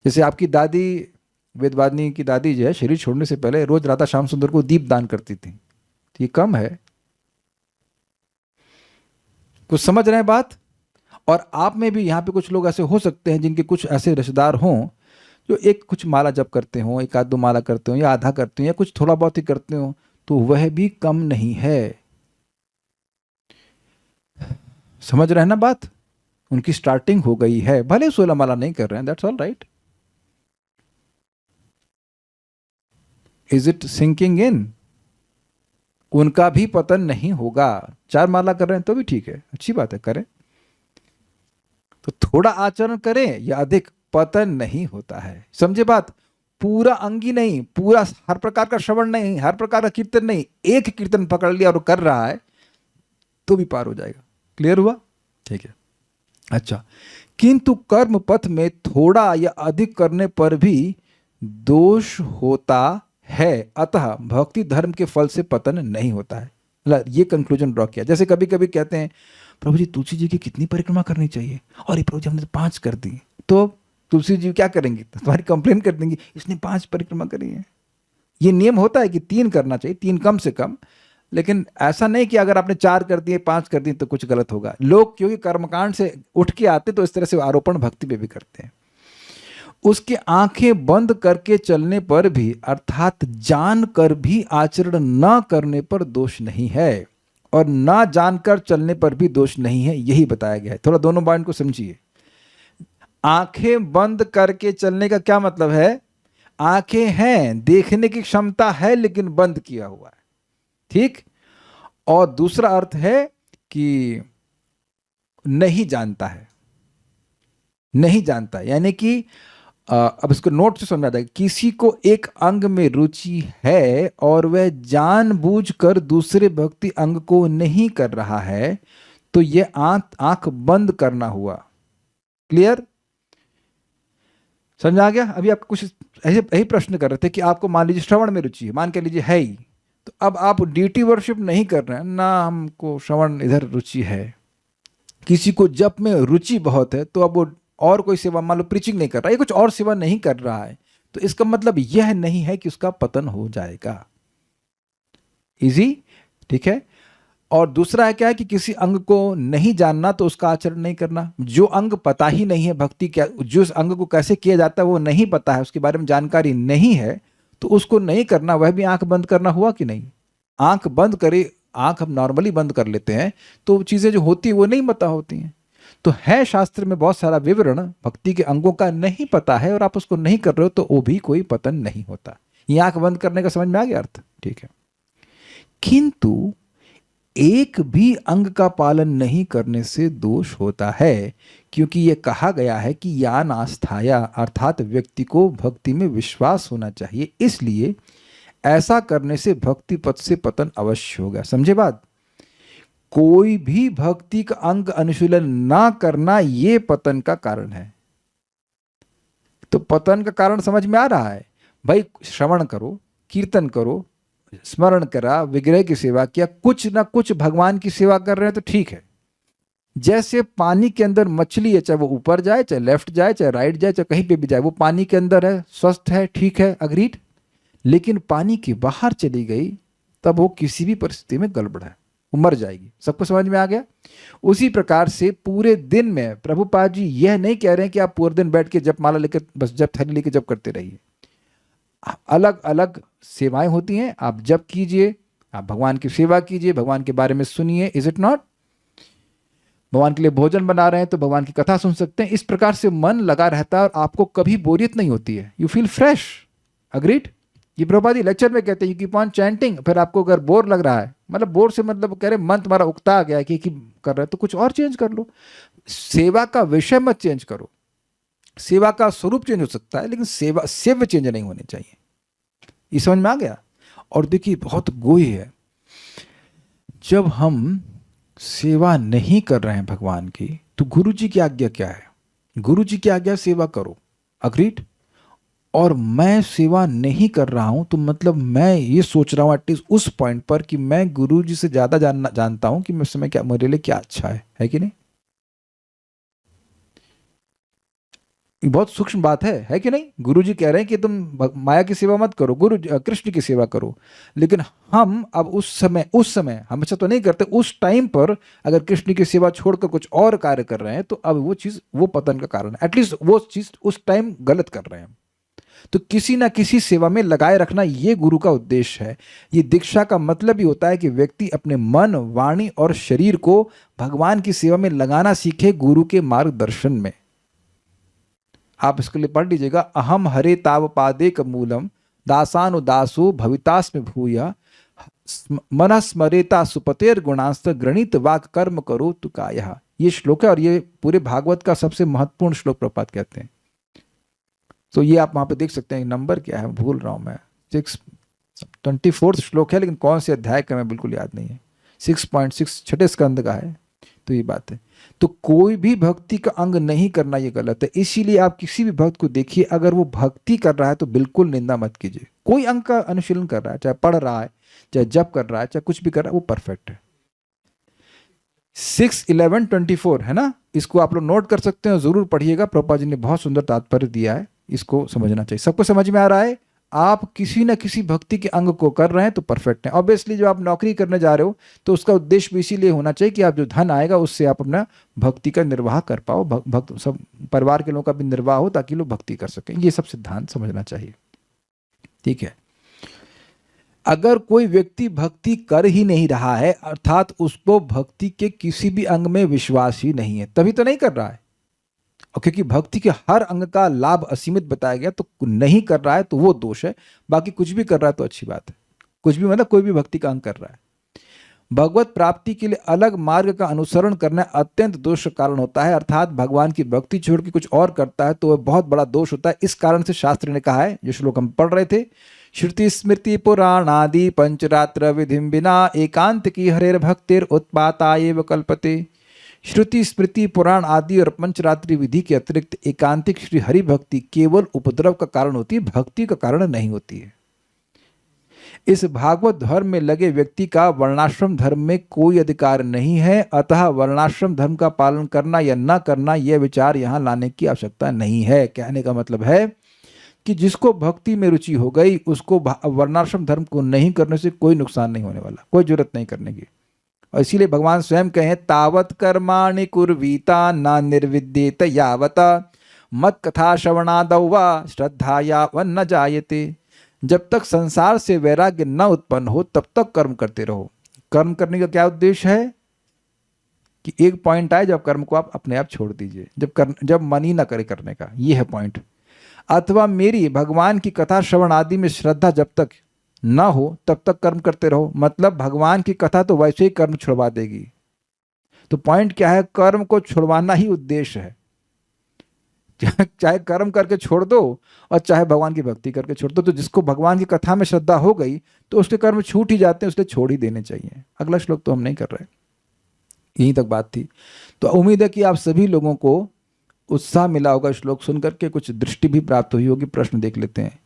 जैसे आपकी दादी वेदवादिनी की दादी जो है, शरीर छोड़ने से पहले रोज राधा श्याम सुंदर को दीप दान करती थी। तो ये कम है? कुछ समझ रहे हैं बात? और आप में भी यहाँ पे कुछ लोग ऐसे हो सकते हैं जिनके कुछ ऐसे रिश्तेदार हों जो एक कुछ माला जप करते हों, 1-2 माला करते हो, या आधा करते हो, या कुछ थोड़ा बहुत ही करते हो, तो वह भी कम नहीं है। समझ रहे हैं ना बात? उनकी स्टार्टिंग हो गई है, भले 16 माला नहीं कर रहे हैं, that's all right. Is it sinking in? उनका भी पतन नहीं होगा। 4 माला कर रहे हैं तो भी ठीक है, अच्छी बात है, करें। तो थोड़ा आचरण करें या अधिक, पतन नहीं होता है। समझे बात? पूरा अंगी नहीं, पूरा हर प्रकार का श्रवण नहीं, हर प्रकार का कीर्तन नहीं, एक कीर्तन पकड़ लिया और कर रहा है तो भी पार हो जाएगा। क्लियर हुआ? ठीक है। अच्छा, किंतु कर्म पथ में थोड़ा या अधिक करने पर भी दोष होता है, अतः भक्ति धर्म के फल से पतन नहीं होता है। ये कंक्लूजन ड्रॉ किया। जैसे कभी कभी कहते हैं प्रभु जी तुलसी जी की कितनी परिक्रमा करनी चाहिए, और ये प्रभु जी हमने तो 5 कर दी, तो तुलसी जी क्या करेंगे? तो तुम्हारी कंप्लेन कर देंगे इसने 5 परिक्रमा करी है। ये नियम होता है कि 3 करना चाहिए, 3 कम से कम। लेकिन ऐसा नहीं कि अगर आपने 4 कर दिए 5 कर दिए तो कुछ गलत होगा। लोग क्योंकि कर्मकांड से उठ के आते तो इस तरह से आरोपण भक्ति पे भी करते हैं। उसके आंखें बंद करके चलने पर भी, अर्थात जान कर भी आचरण न करने पर दोष नहीं है, और ना जानकर चलने पर भी दोष नहीं है, यही बताया गया है। थोड़ा दोनों पॉइंट को समझिए। आंखें बंद करके चलने का क्या मतलब है? आंखें हैं, देखने की क्षमता है, लेकिन बंद किया हुआ है, ठीक। और दूसरा अर्थ है कि नहीं जानता है। नहीं जानता यानी कि अब इसको नोट से समझा जाएगा। किसी को एक अंग में रुचि है और वह जानबूझकर दूसरे भक्ति अंग को नहीं कर रहा है, तो यह आंख बंद करना हुआ। क्लियर? समझ आ गया? अभी आप कुछ ऐसे यही प्रश्न कर रहे थे कि आपको मान लीजिए श्रवण में रुचि है, मान के लीजिए है ही, तो अब आप डीटी वर्शिप नहीं कर रहे हैं ना, हमको श्रवण इधर रुचि है। किसी को जप में रुचि बहुत है, तो अब वो और कोई सेवा, मान लो प्रीचिंग नहीं कर रहा है, कुछ और सेवा नहीं कर रहा है, तो इसका मतलब यह नहीं है कि उसका पतन हो जाएगा। इजी? ठीक है। और दूसरा है क्या है कि किसी अंग को नहीं जानना तो उसका आचरण नहीं करना। जो अंग पता ही नहीं है भक्ति क्या, जो उस अंग को कैसे किया जाता है वो नहीं पता है, उसके बारे में जानकारी नहीं है, तो उसको नहीं करना, वह भी आंख बंद करना हुआ कि नहीं? आंख बंद करे, आंख हम नॉर्मली बंद कर लेते हैं तो चीजें जो होती है वो नहीं पता होती हैं। तो है शास्त्र में बहुत सारा विवरण, भक्ति के अंगों का नहीं पता है और आप उसको नहीं कर रहे हो, तो वो भी कोई पतन नहीं होता। ये आंख बंद करने का समझ में आ गया अर्थ? ठीक है। किंतु एक भी अंग का पालन नहीं करने से दोष होता है, क्योंकि यह कहा गया है कि यान आस्थाया, अर्थात व्यक्ति को भक्ति में विश्वास होना चाहिए, इसलिए ऐसा करने से भक्ति पथ से पतन अवश्य होगा। समझे बात? कोई भी भक्ति का अंग अनुशीलन ना करना ये पतन का कारण है। तो पतन का कारण समझ में आ रहा है? भाई श्रवण करो, कीर्तन करो, स्मरण करा, विग्रह की सेवा किया, कुछ ना कुछ भगवान की सेवा कर रहे हैं तो ठीक है। जैसे पानी के अंदर मछली है, चाहे वो ऊपर जाए, चाहे लेफ्ट जाए, चाहे राइट जाए, चाहे कहीं पे भी जाए, वो पानी के अंदर है, स्वस्थ है, ठीक है, अग्रीड। लेकिन पानी के बाहर चली गई तब वो किसी भी परिस्थिति में गड़बड़ है, वो मर जाएगी। सबको समझ में आ गया? उसी प्रकार से पूरे दिन में प्रभुपाद जी यह नहीं कह रहे हैं कि आप पूरे दिन बैठ के जप माला लेकर बस जप थैली लेकर जप करते रहिए। अलग अलग सेवाएं होती हैं, आप जप कीजिए, आप भगवान की सेवा कीजिए, भगवान के बारे में सुनिए। Is it not? भगवान के लिए भोजन बना रहे हैं तो भगवान की कथा सुन सकते हैं। इस प्रकार से मन लगा रहता है और आपको कभी बोरियत नहीं होती है, यू फील फ्रेश। अग्रीड? ये प्रभुपाद जी लेक्चर में कहते हैं यू कीप ऑन चैंटिंग। फिर आपको अगर बोर लग रहा है, मतलब बोर से मतलब कह रहे मन तुम्हारा उगता आ गया कि कर रहे हो, तो कुछ और चेंज कर लो। सेवा का विषय मत चेंज करो। सेवा का स्वरूप चेंज हो सकता है, लेकिन सेवा सेव्य चेंज नहीं होनी चाहिए। ये समझ में आ गया? और देखिए बहुत गोई है, जब हम सेवा नहीं कर रहे हैं भगवान की, तो गुरु जी की आज्ञा क्या है? गुरु जी की आज्ञा सेवा करो, अग्रीड। और मैं सेवा नहीं कर रहा हूं तो मतलब मैं ये सोच रहा हूं एटलीस्ट उस पॉइंट पर कि मैं गुरु जी से ज्यादा जानता हूं कि मैं समय क्या मेरे लिए क्या अच्छा है कि नहीं? ये बहुत सूक्ष्म बात है कि नहीं? गुरु जी कह रहे हैं कि तुम माया की सेवा मत करो, कृष्ण की सेवा करो। लेकिन हम अब उस समय हमेशा तो नहीं करते, उस टाइम पर अगर कृष्ण की सेवा छोड़कर कुछ और कार्य कर रहे हैं तो अब वो चीज, वो पतन का कारण है। एटलीस्ट वो चीज उस टाइम गलत कर रहे हैं। तो किसी ना किसी सेवा में लगाए रखना ये गुरु का उद्देश्य है। ये दीक्षा का मतलब ही होता है कि व्यक्ति अपने मन, वाणी और शरीर को भगवान की सेवा में लगाना सीखे, गुरु के मार्गदर्शन में। आप इसके लिए पढ़ लीजिएगा, अहम हरे ताव पादेक मूलम दासानुदासो भवितास्म भूया मन स्मरेता सुपतेर गुणांस्त गणित वाक कर्म करो तुकाया। ये श्लोक है और ये पूरे भागवत का सबसे महत्वपूर्ण श्लोक प्रपात कहते हैं। तो ये आप वहां पे देख सकते हैं, नंबर क्या है भूल रहा हूं मैं, 624 श्लोक है, लेकिन कौन से अध्याय का मैं बिल्कुल याद नहीं है। 6.6 छठे स्कंद का है। तो ये बात है। तो कोई भी भक्ति का अंग नहीं करना ये गलत है। इसीलिए आप किसी भी भक्त को देखिए, अगर वो भक्ति कर रहा है तो बिल्कुल निंदा मत कीजिए। कोई अंग का अनुशीलन कर रहा है, चाहे पढ़ रहा है, चाहे जप कर रहा है, चाहे कुछ भी कर रहा है, वो परफेक्ट है। 6:11:24 है ना, इसको आप लोग नोट कर सकते हैं, जरूर पढ़िएगा। प्रभुपाद जी ने बहुत सुंदर तात्पर्य दिया है, इसको समझना चाहिए। सबको समझ में आ रहा है? आप किसी न किसी भक्ति के अंग को कर रहे हैं तो परफेक्ट है। ऑब्वियसली जो आप नौकरी करने जा रहे हो तो उसका उद्देश्य भी इसीलिए होना चाहिए कि आप जो धन आएगा उससे आप अपना भक्ति का निर्वाह कर पाओ, भक्त सब परिवार के लोगों का भी निर्वाह हो ताकि लोग भक्ति कर सकें। ये सब सिद्धांत समझना चाहिए, ठीक है। अगर कोई व्यक्ति भक्ति कर ही नहीं रहा है, अर्थात उसको भक्ति के किसी भी अंग में विश्वास ही नहीं है, तभी तो नहीं कर रहा है। और क्योंकि भक्ति के हर अंग का लाभ असीमित बताया गया, तो नहीं कर रहा है तो वो दोष है। बाकी कुछ भी कर रहा है तो अच्छी बात है। कुछ भी मतलब कोई भी भक्ति का अंग कर रहा है। भगवत प्राप्ति के लिए अलग मार्ग का अनुसरण करना अत्यंत दोष का कारण होता है, अर्थात भगवान की भक्ति छोड़ के कुछ और करता है तो वह बहुत बड़ा दोष होता है। इस कारण से शास्त्र ने कहा है, जो श्लोक हम पढ़ रहे थे, श्रुति स्मृति पुराण आदि पंचरात्र विधिम बिना एकांत की हरेर भक्तिर उत्पाता एव कल्पते। श्रुति स्मृति पुराण आदि और पंचरात्रि विधि के अतिरिक्त एकांतिक श्री हरि भक्ति केवल उपद्रव का कारण होती है, भक्ति का कारण नहीं होती है। इस भागवत धर्म में लगे व्यक्ति का वर्णाश्रम धर्म में कोई अधिकार नहीं है, अतः वर्णाश्रम धर्म का पालन करना या न करना यह विचार यहाँ लाने की आवश्यकता नहीं है। कहने का मतलब है कि जिसको भक्ति में रुचि हो गई उसको वर्णाश्रम धर्म को नहीं करने से कोई नुकसान नहीं होने वाला, कोई जरूरत नहीं करने की। और इसीलिए भगवान स्वयं कहें, तावत कर्माणि कुर्वीता ना निर्विद्येत यावता मत कथा श्रवणादौ वा श्रद्धाया व न जायते। जब तक संसार से वैराग्य न उत्पन्न हो तब तक कर्म करते रहो। कर्म करने का क्या उद्देश्य है कि एक पॉइंट आए जब कर्म को आप अपने आप छोड़ दीजिए, जब मन ही ना करे करने का, ये है पॉइंट। अथवा मेरी भगवान की कथा श्रवण आदि में श्रद्धा जब तक ना हो तब तक कर्म करते रहो। मतलब भगवान की कथा तो वैसे ही कर्म छुड़वा देगी। तो पॉइंट क्या है, कर्म को छुड़वाना ही उद्देश्य है। चाहे कर्म करके छोड़ दो और चाहे भगवान की भक्ति करके छोड़ दो। तो जिसको भगवान की कथा में श्रद्धा हो गई तो उसके कर्म छूट ही जाते हैं, उसके छोड़ ही देने चाहिए। अगला श्लोक तो हम नहीं कर रहे, यहीं तक बात थी। तो उम्मीद है कि आप सभी लोगों को उत्साह मिला होगा श्लोक सुनकर के, कुछ दृष्टि भी प्राप्त हुई होगी। प्रश्न देख लेते हैं।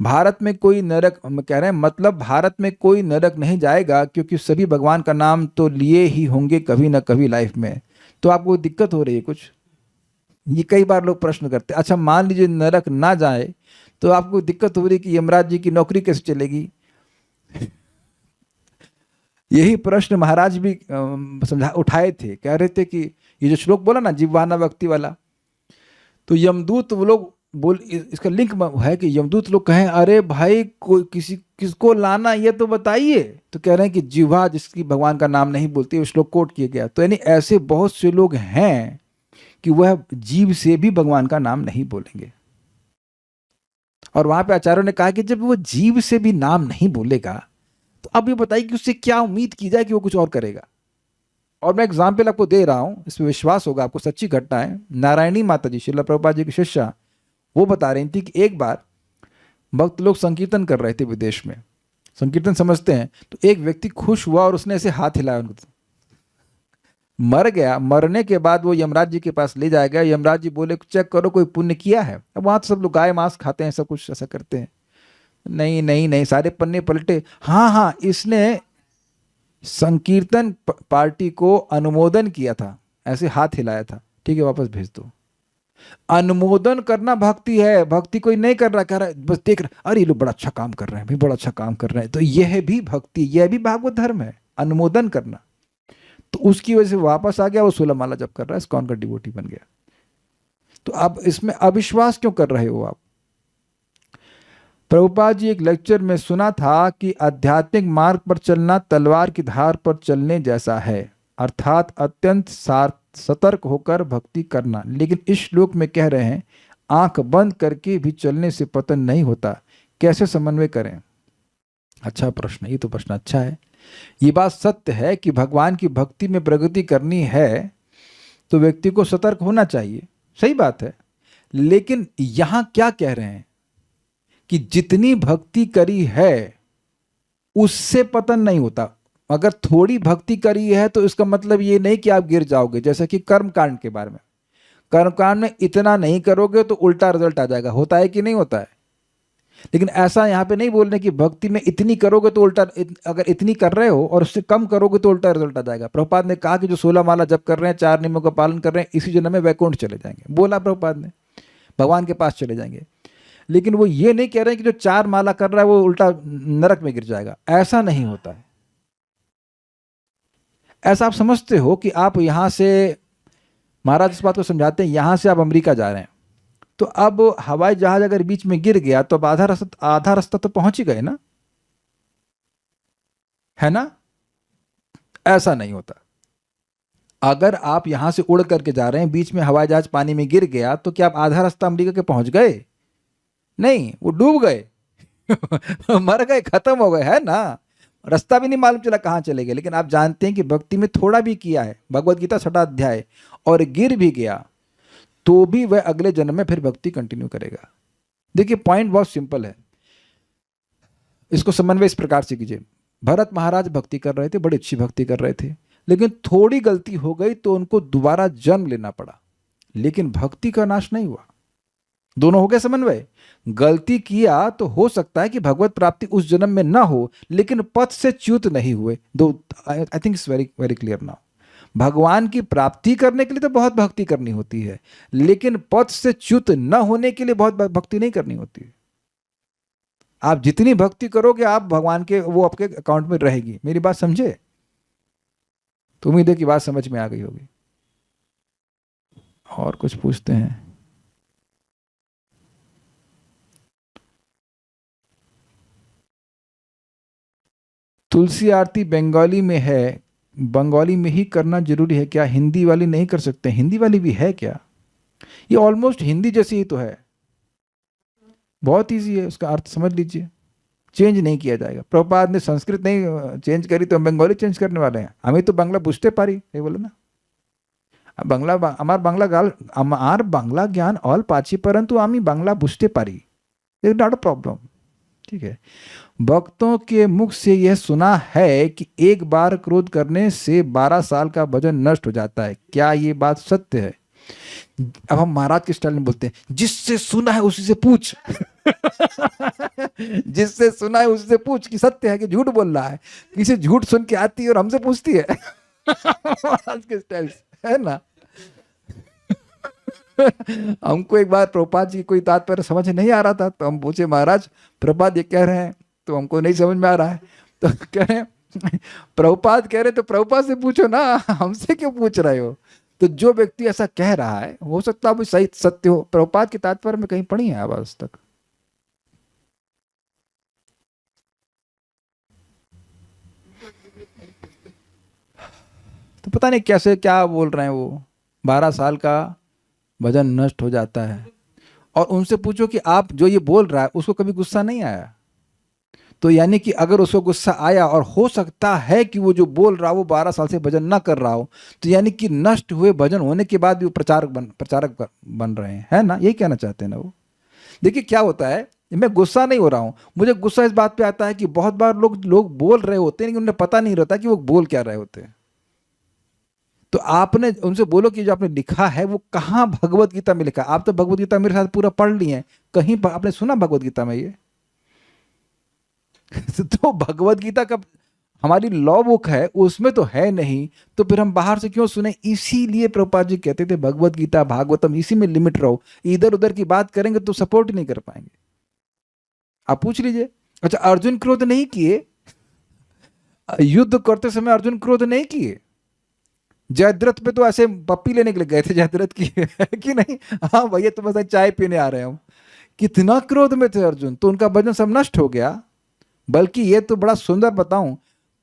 भारत में कोई नरक, हम कह रहे हैं मतलब भारत में कोई नरक नहीं जाएगा क्योंकि सभी भगवान का नाम तो लिए ही होंगे कभी ना कभी लाइफ में। तो आपको दिक्कत हो रही है कुछ? ये कई बार लोग प्रश्न करते हैं। अच्छा मान लीजिए नरक ना जाए तो आपको दिक्कत हो रही कि यमराज जी की नौकरी कैसे चलेगी? यही प्रश्न महाराज भी उठाए थे। कह रहे थे कि ये जो श्लोक बोला ना जिह्वाना भक्ति वाला, तो यमदूत वो लोग बोल, इसका लिंक है कि यमदूत लोग कहें अरे भाई कोई किसको लाना ये तो बताइए। तो कह रहे हैं कि जिह्वा जिसकी भगवान का नाम नहीं बोलती, वो श्लोक कोट किया गया। तो यानी ऐसे बहुत से लोग हैं कि वह जीव से भी भगवान का नाम नहीं बोलेंगे। और वहां पे आचार्यों ने कहा कि जब वो जीव से भी नाम नहीं बोलेगा तो अब ये बताइए कि उससे क्या उम्मीद की जाए कि वो कुछ और करेगा। और मैं एग्जाम्पल आपको दे रहा हूं, इसमें विश्वास होगा आपको, सच्ची घटना है। नारायणी माता जी, श्रील प्रभुपाद जी की शिष्या, वो बता रही थी कि एक बार भक्त लोग संकीर्तन कर रहे थे विदेश में, संकीर्तन समझते हैं, तो एक व्यक्ति खुश हुआ और उसने ऐसे हाथ हिलाया उनको, मर गया। मरने के बाद वो यमराज जी के पास ले जाया गया। यमराज जी बोले चेक करो कोई पुण्य किया है। अब वहां तो सब लोग गाय मांस खाते हैं, सब कुछ ऐसा करते हैं। नहीं नहीं नहीं, सारे पन्ने पलटे। हाँ हाँ, इसने संकीर्तन पार्टी को अनुमोदन किया था, ऐसे हाथ हिलाया था, ठीक है वापस भेज दो। अनुमोदन करना भक्ति है। भक्ति कोई नहीं कर रहा, कह रहा है बस देख रहा, अरे ये लोग बड़ा अच्छा काम कर रहे हैं भाई, बड़ा अच्छा काम कर रहे हैं, तो यह भी भक्ति, यह भी भागवत धर्म है, अनुमोदन करना। तो उसकी वजह से वापस आ गया, वो 16 माला जप कर रहा है, इस्कॉन का डिवोटी बन गया। तो अब इसमें अविश्वास क्यों कर रहे हो आप? प्रभुपाद जी एक लेक्चर में सुना था कि आध्यात्मिक मार्ग पर चलना तलवार की धार पर चलने जैसा है, अर्थात अत्यंत सतर्क होकर भक्ति करना। लेकिन इस श्लोक में कह रहे हैं आंख बंद करके भी चलने से पतन नहीं होता, कैसे समन्वय करें? अच्छा प्रश्न, ये तो प्रश्न अच्छा है। ये बात सत्य है कि भगवान की भक्ति में प्रगति करनी है तो व्यक्ति को सतर्क होना चाहिए, सही बात है। लेकिन यहां क्या कह रहे हैं कि जितनी भक्ति करी है उससे पतन नहीं होता। अगर थोड़ी भक्ति करी है तो इसका मतलब ये नहीं कि आप गिर जाओगे। जैसे कि कर्मकांड के बारे में, कर्मकांड में इतना नहीं करोगे तो उल्टा रिजल्ट आ जाएगा, होता है कि नहीं होता है? लेकिन ऐसा यहाँ पे नहीं बोलने कि भक्ति में इतनी करोगे तो उल्टा, अगर इतनी कर रहे हो और उससे कम करोगे तो उल्टा रिजल्ट आ जाएगा। प्रभुपाद ने कहा कि जो 16 माला जप कर रहे हैं, 4 नियमों का पालन कर रहे हैं, इसी जन्म में वैकुंठ चले जाएंगे, बोला प्रभुपाद ने, भगवान के पास चले जाएंगे। लेकिन वो ये नहीं कह रहे कि जो 4 माला कर रहा है वो उल्टा नरक में गिर जाएगा, ऐसा नहीं होता है। ऐसा आप समझते हो कि आप यहां से, महाराज इस बात को समझाते हैं, यहां से आप अमेरिका जा रहे हैं, तो अब हवाई जहाज अगर बीच में गिर गया तो अब आधा रास्ता तो पहुंच ही गए ना, है ना? ऐसा नहीं होता। अगर आप यहां से उड़ करके जा रहे हैं, बीच में हवाई जहाज पानी में गिर गया, तो क्या आप आधा रास्ता अमेरिका के पहुंच गए? नहीं, वो डूब गए मर गए, खत्म हो गए, है ना? रास्ता भी नहीं मालूम चला कहां चले गए। लेकिन आप जानते हैं कि भक्ति में थोड़ा भी किया है, भगवत गीता 6वां अध्याय, और गिर भी गया तो भी वह अगले जन्म में फिर भक्ति कंटिन्यू करेगा। देखिए पॉइंट बहुत सिंपल है, इसको समन्वय इस प्रकार से कीजिए। भरत महाराज भक्ति कर रहे थे, बड़ी अच्छी भक्ति कर रहे थे, लेकिन थोड़ी गलती हो गई तो उनको दोबारा जन्म लेना पड़ा, लेकिन भक्ति का नाश नहीं हुआ। दोनों हो गए समन्वय। गलती किया तो हो सकता है कि भगवत प्राप्ति उस जन्म में ना हो, लेकिन पथ से च्युत नहीं हुए। दो, I think it's very very clear now. भगवान की प्राप्ति करने के लिए तो बहुत भक्ति करनी होती है, लेकिन पथ से च्युत न होने के लिए बहुत भक्ति नहीं करनी होती है। आप जितनी भक्ति करोगे आप भगवान के, वो आपके अकाउंट में रहेगी। मेरी बात समझे? तो उम्मीद है कि बात समझ में आ गई होगी। और कुछ पूछते हैं? तुलसी आरती बंगाली में है, बंगाली में ही करना जरूरी है क्या? हिंदी वाली नहीं कर सकते? हिंदी वाली भी है क्या? ये ऑलमोस्ट हिंदी जैसी ही तो है, बहुत इजी है, उसका अर्थ समझ लीजिए, चेंज नहीं किया जाएगा। प्रभुपाद ने संस्कृत नहीं चेंज करी तो हम बंगाली चेंज करने वाले हैं? हमें तो बांग्ला बुझते पारी, ये बोलो ना, बांग्ला আমার বাংলা গাল আমার বাংলা ज्ञान ऑल पाची, परंतु आमी बांग्ला बुझते पारी, इट्स नॉट अ प्रॉब्लम, ठीक है। भक्तों के मुख से यह सुना है कि एक बार क्रोध करने से 12 साल का वजन नष्ट हो जाता है, क्या ये बात सत्य है? अब हम महाराज के स्टाइल में बोलते हैं, जिससे सुना है उसी से पूछ जिससे सुना है उसी से पूछ कि सत्य है कि झूठ बोल रहा है। किसी झूठ सुन के आती है और हमसे पूछती है महाराज के स्टाइल से, है ना? हमको एक बार प्रभुपाद जी कोई तात्पर्य समझ नहीं आ रहा था, तो हम पूछे महाराज प्रभुपाद ये कह रहे हैं तो हमको नहीं समझ में आ रहा है, तो कह रहे हैं प्रभुपाद कह रहे तो प्रभुपाद से पूछो ना, हमसे क्यों पूछ रहे हो? तो जो व्यक्ति ऐसा कह रहा है हो सकता है वो सही सत्य हो। प्रभुपाद के तात्पर्य में कहीं पढ़ी है आज तक? तो पता नहीं कैसे क्या बोल रहे हैं वो, 12 साल का वजन नष्ट हो जाता है। और उनसे पूछो कि आप जो ये बोल रहा है उसको कभी गुस्सा नहीं आया? तो यानी कि अगर उसको गुस्सा आया और हो सकता है कि वो जो बोल रहा वो 12 साल से भजन ना कर रहा हो, तो यानी कि नष्ट हुए भजन होने के बाद भी वो प्रचारक बन रहे हैं, है ना? यही कहना चाहते हैं ना वो। देखिए क्या होता है, मैं गुस्सा नहीं हो रहा हूँ, मुझे गुस्सा इस बात पे आता है कि बहुत बार लोग लोग बोल रहे होते हैं लेकिन उन्हें पता नहीं रहता कि वो बोल क्या रहे होते हैं। तो आपने उनसे बोलो कि जो आपने लिखा है वो कहाँ भगवत गीता में लिखा है। आप तो भगवत गीता मेरे साथ पूरा पढ़ लिए हैं, कहीं आपने सुना भगवत गीता में ये? तो भगवत गीता का हमारी लॉ बुक है उसमें तो है नहीं, तो फिर हम बाहर से क्यों सुने? इसीलिए प्रभुपाद जी कहते थे भगवत गीता भागवतम इसी में लिमिट रहो, इधर उधर की बात करेंगे तो सपोर्ट नहीं कर पाएंगे। आप पूछ लीजिए। अच्छा, अर्जुन क्रोध नहीं किए, युद्ध करते समय अर्जुन क्रोध नहीं किए, जयद्रथ पे तो ऐसे पप्पी लेने के लिए गए थे जयद्रथ की कि नहीं? हाँ भैया तो बस चाय पीने आ रहे हैं हम। कितना क्रोध में थे अर्जुन, तो उनका वजन सब नष्ट हो गया। बल्कि ये तो बड़ा सुंदर बताऊं,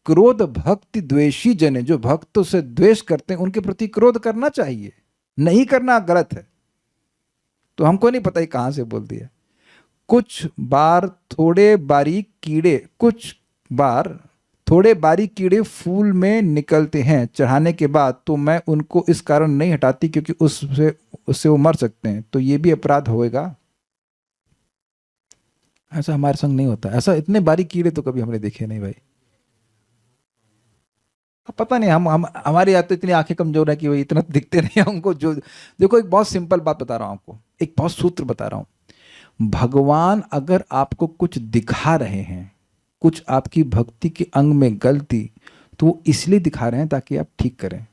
क्रोध भक्ति द्वेषी जन, जो भक्तों से द्वेष करते हैं उनके प्रति क्रोध करना चाहिए, नहीं करना गलत है। तो हमको नहीं पता ये कहां से बोल दिया। कुछ बार थोड़े बारीक कीड़े, कुछ बार थोड़े बारीक कीड़े फूल में निकलते हैं चढ़ाने के बाद, तो मैं उनको इस कारण नहीं हटाती क्योंकि उससे वो मर सकते हैं, तो ये भी अपराध होएगा। ऐसा हमारे संग नहीं होता, ऐसा इतने बारीक कीड़े तो कभी हमने देखे नहीं भाई। अब पता नहीं, हम हमारी याद तो इतनी आंखें कमजोर है कि वो इतना दिखते नहीं हैं हमको। जो देखो, एक बहुत सिंपल बात बता रहा हूं आपको, एक बहुत सूत्र बता रहा हूं। भगवान अगर आपको कुछ दिखा रहे हैं, कुछ आपकी भक्ति के अंग में गलती, तो वो इसलिए दिखा रहे हैं ताकि आप ठीक करें।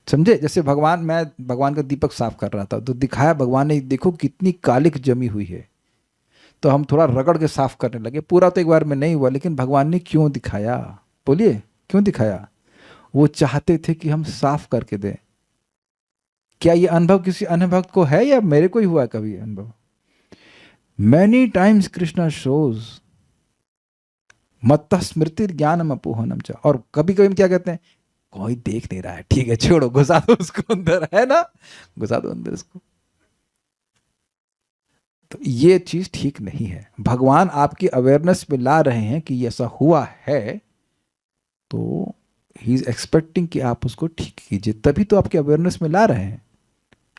समझे? जैसे मैं भगवान का दीपक साफ कर रहा था तो दिखाया भगवान ने, देखो कितनी कालिख जमी हुई है, तो हम थोड़ा रगड़ के साफ करने लगे। पूरा तो एक बार में नहीं हुआ, लेकिन भगवान ने क्यों दिखाया? बोलिए, क्यों दिखाया? वो चाहते थे कि हम साफ करके दें। क्या ये अनुभव किसी अन्य भक्त को है या मेरे को ही हुआ है कभी अनुभव? मैनी टाइम्स कृष्णा शोज मत्त स्मृति ज्ञानम अपोहनम च। और कभी कभी हम क्या कहते हैं, कोई देख नहीं रहा है, ठीक है छोड़ो, घुसा दो उसको अंदर, है ना, घुसा दो अंदर उसको। तो ये चीज ठीक नहीं है। भगवान आपकी अवेयरनेस में ला रहे हैं कि ऐसा हुआ है, तो ही इज एक्सपेक्टिंग कि आप उसको ठीक कीजिए, तभी तो आपके अवेयरनेस में ला रहे हैं।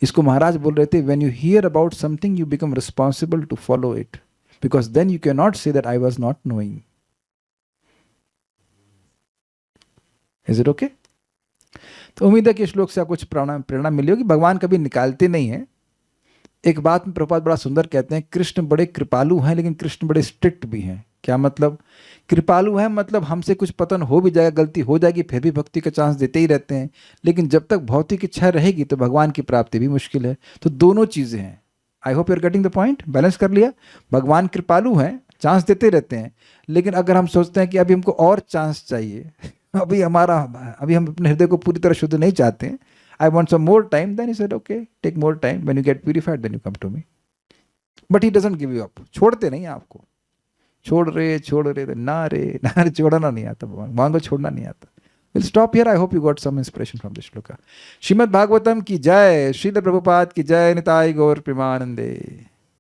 इसको महाराज बोल रहे थे, when you hear about something you become responsible to follow it, because then you can not say that I was not knowing. Is it okay? तो उम्मीद है कि इस श्लोक से आपको कुछ प्रेरणा मिली होगी। भगवान कभी निकालते नहीं है। एक बात में प्रभुपाद बड़ा सुंदर कहते हैं, कृष्ण बड़े कृपालु हैं लेकिन कृष्ण बड़े स्ट्रिक्ट भी हैं। क्या मतलब? कृपालु हैं मतलब हमसे कुछ पतन हो भी जाएगा, गलती हो जाएगी, फिर भी भक्ति का चांस देते ही रहते हैं। लेकिन जब तक भौतिक इच्छा रहेगी तो भगवान की प्राप्ति भी मुश्किल है। तो दोनों चीज़ें हैं। I hope you are getting the point. Balance कर लिया। भगवान कृपालु हैं, चांस देते रहते हैं, लेकिन अगर हम सोचते हैं कि अभी हमको और चांस चाहिए, अभी हम अपने हृदय को पूरी तरह शुद्ध नहीं चाहते हैं, I want some more time, then he said, okay, take more time. When you get purified, then you come to me. But he doesn't give you up. छोड़ते नहीं आपको। छोड़ रहे ना रे छोड़ना नहीं आता, भगवान को छोड़ना नहीं आता। We'll stop here. I hope you got some inspiration from this shloka. Shrimad Bhagavatam की जय, श्रील प्रभुपाद की जय, निताई गौर प्रेमानंदे।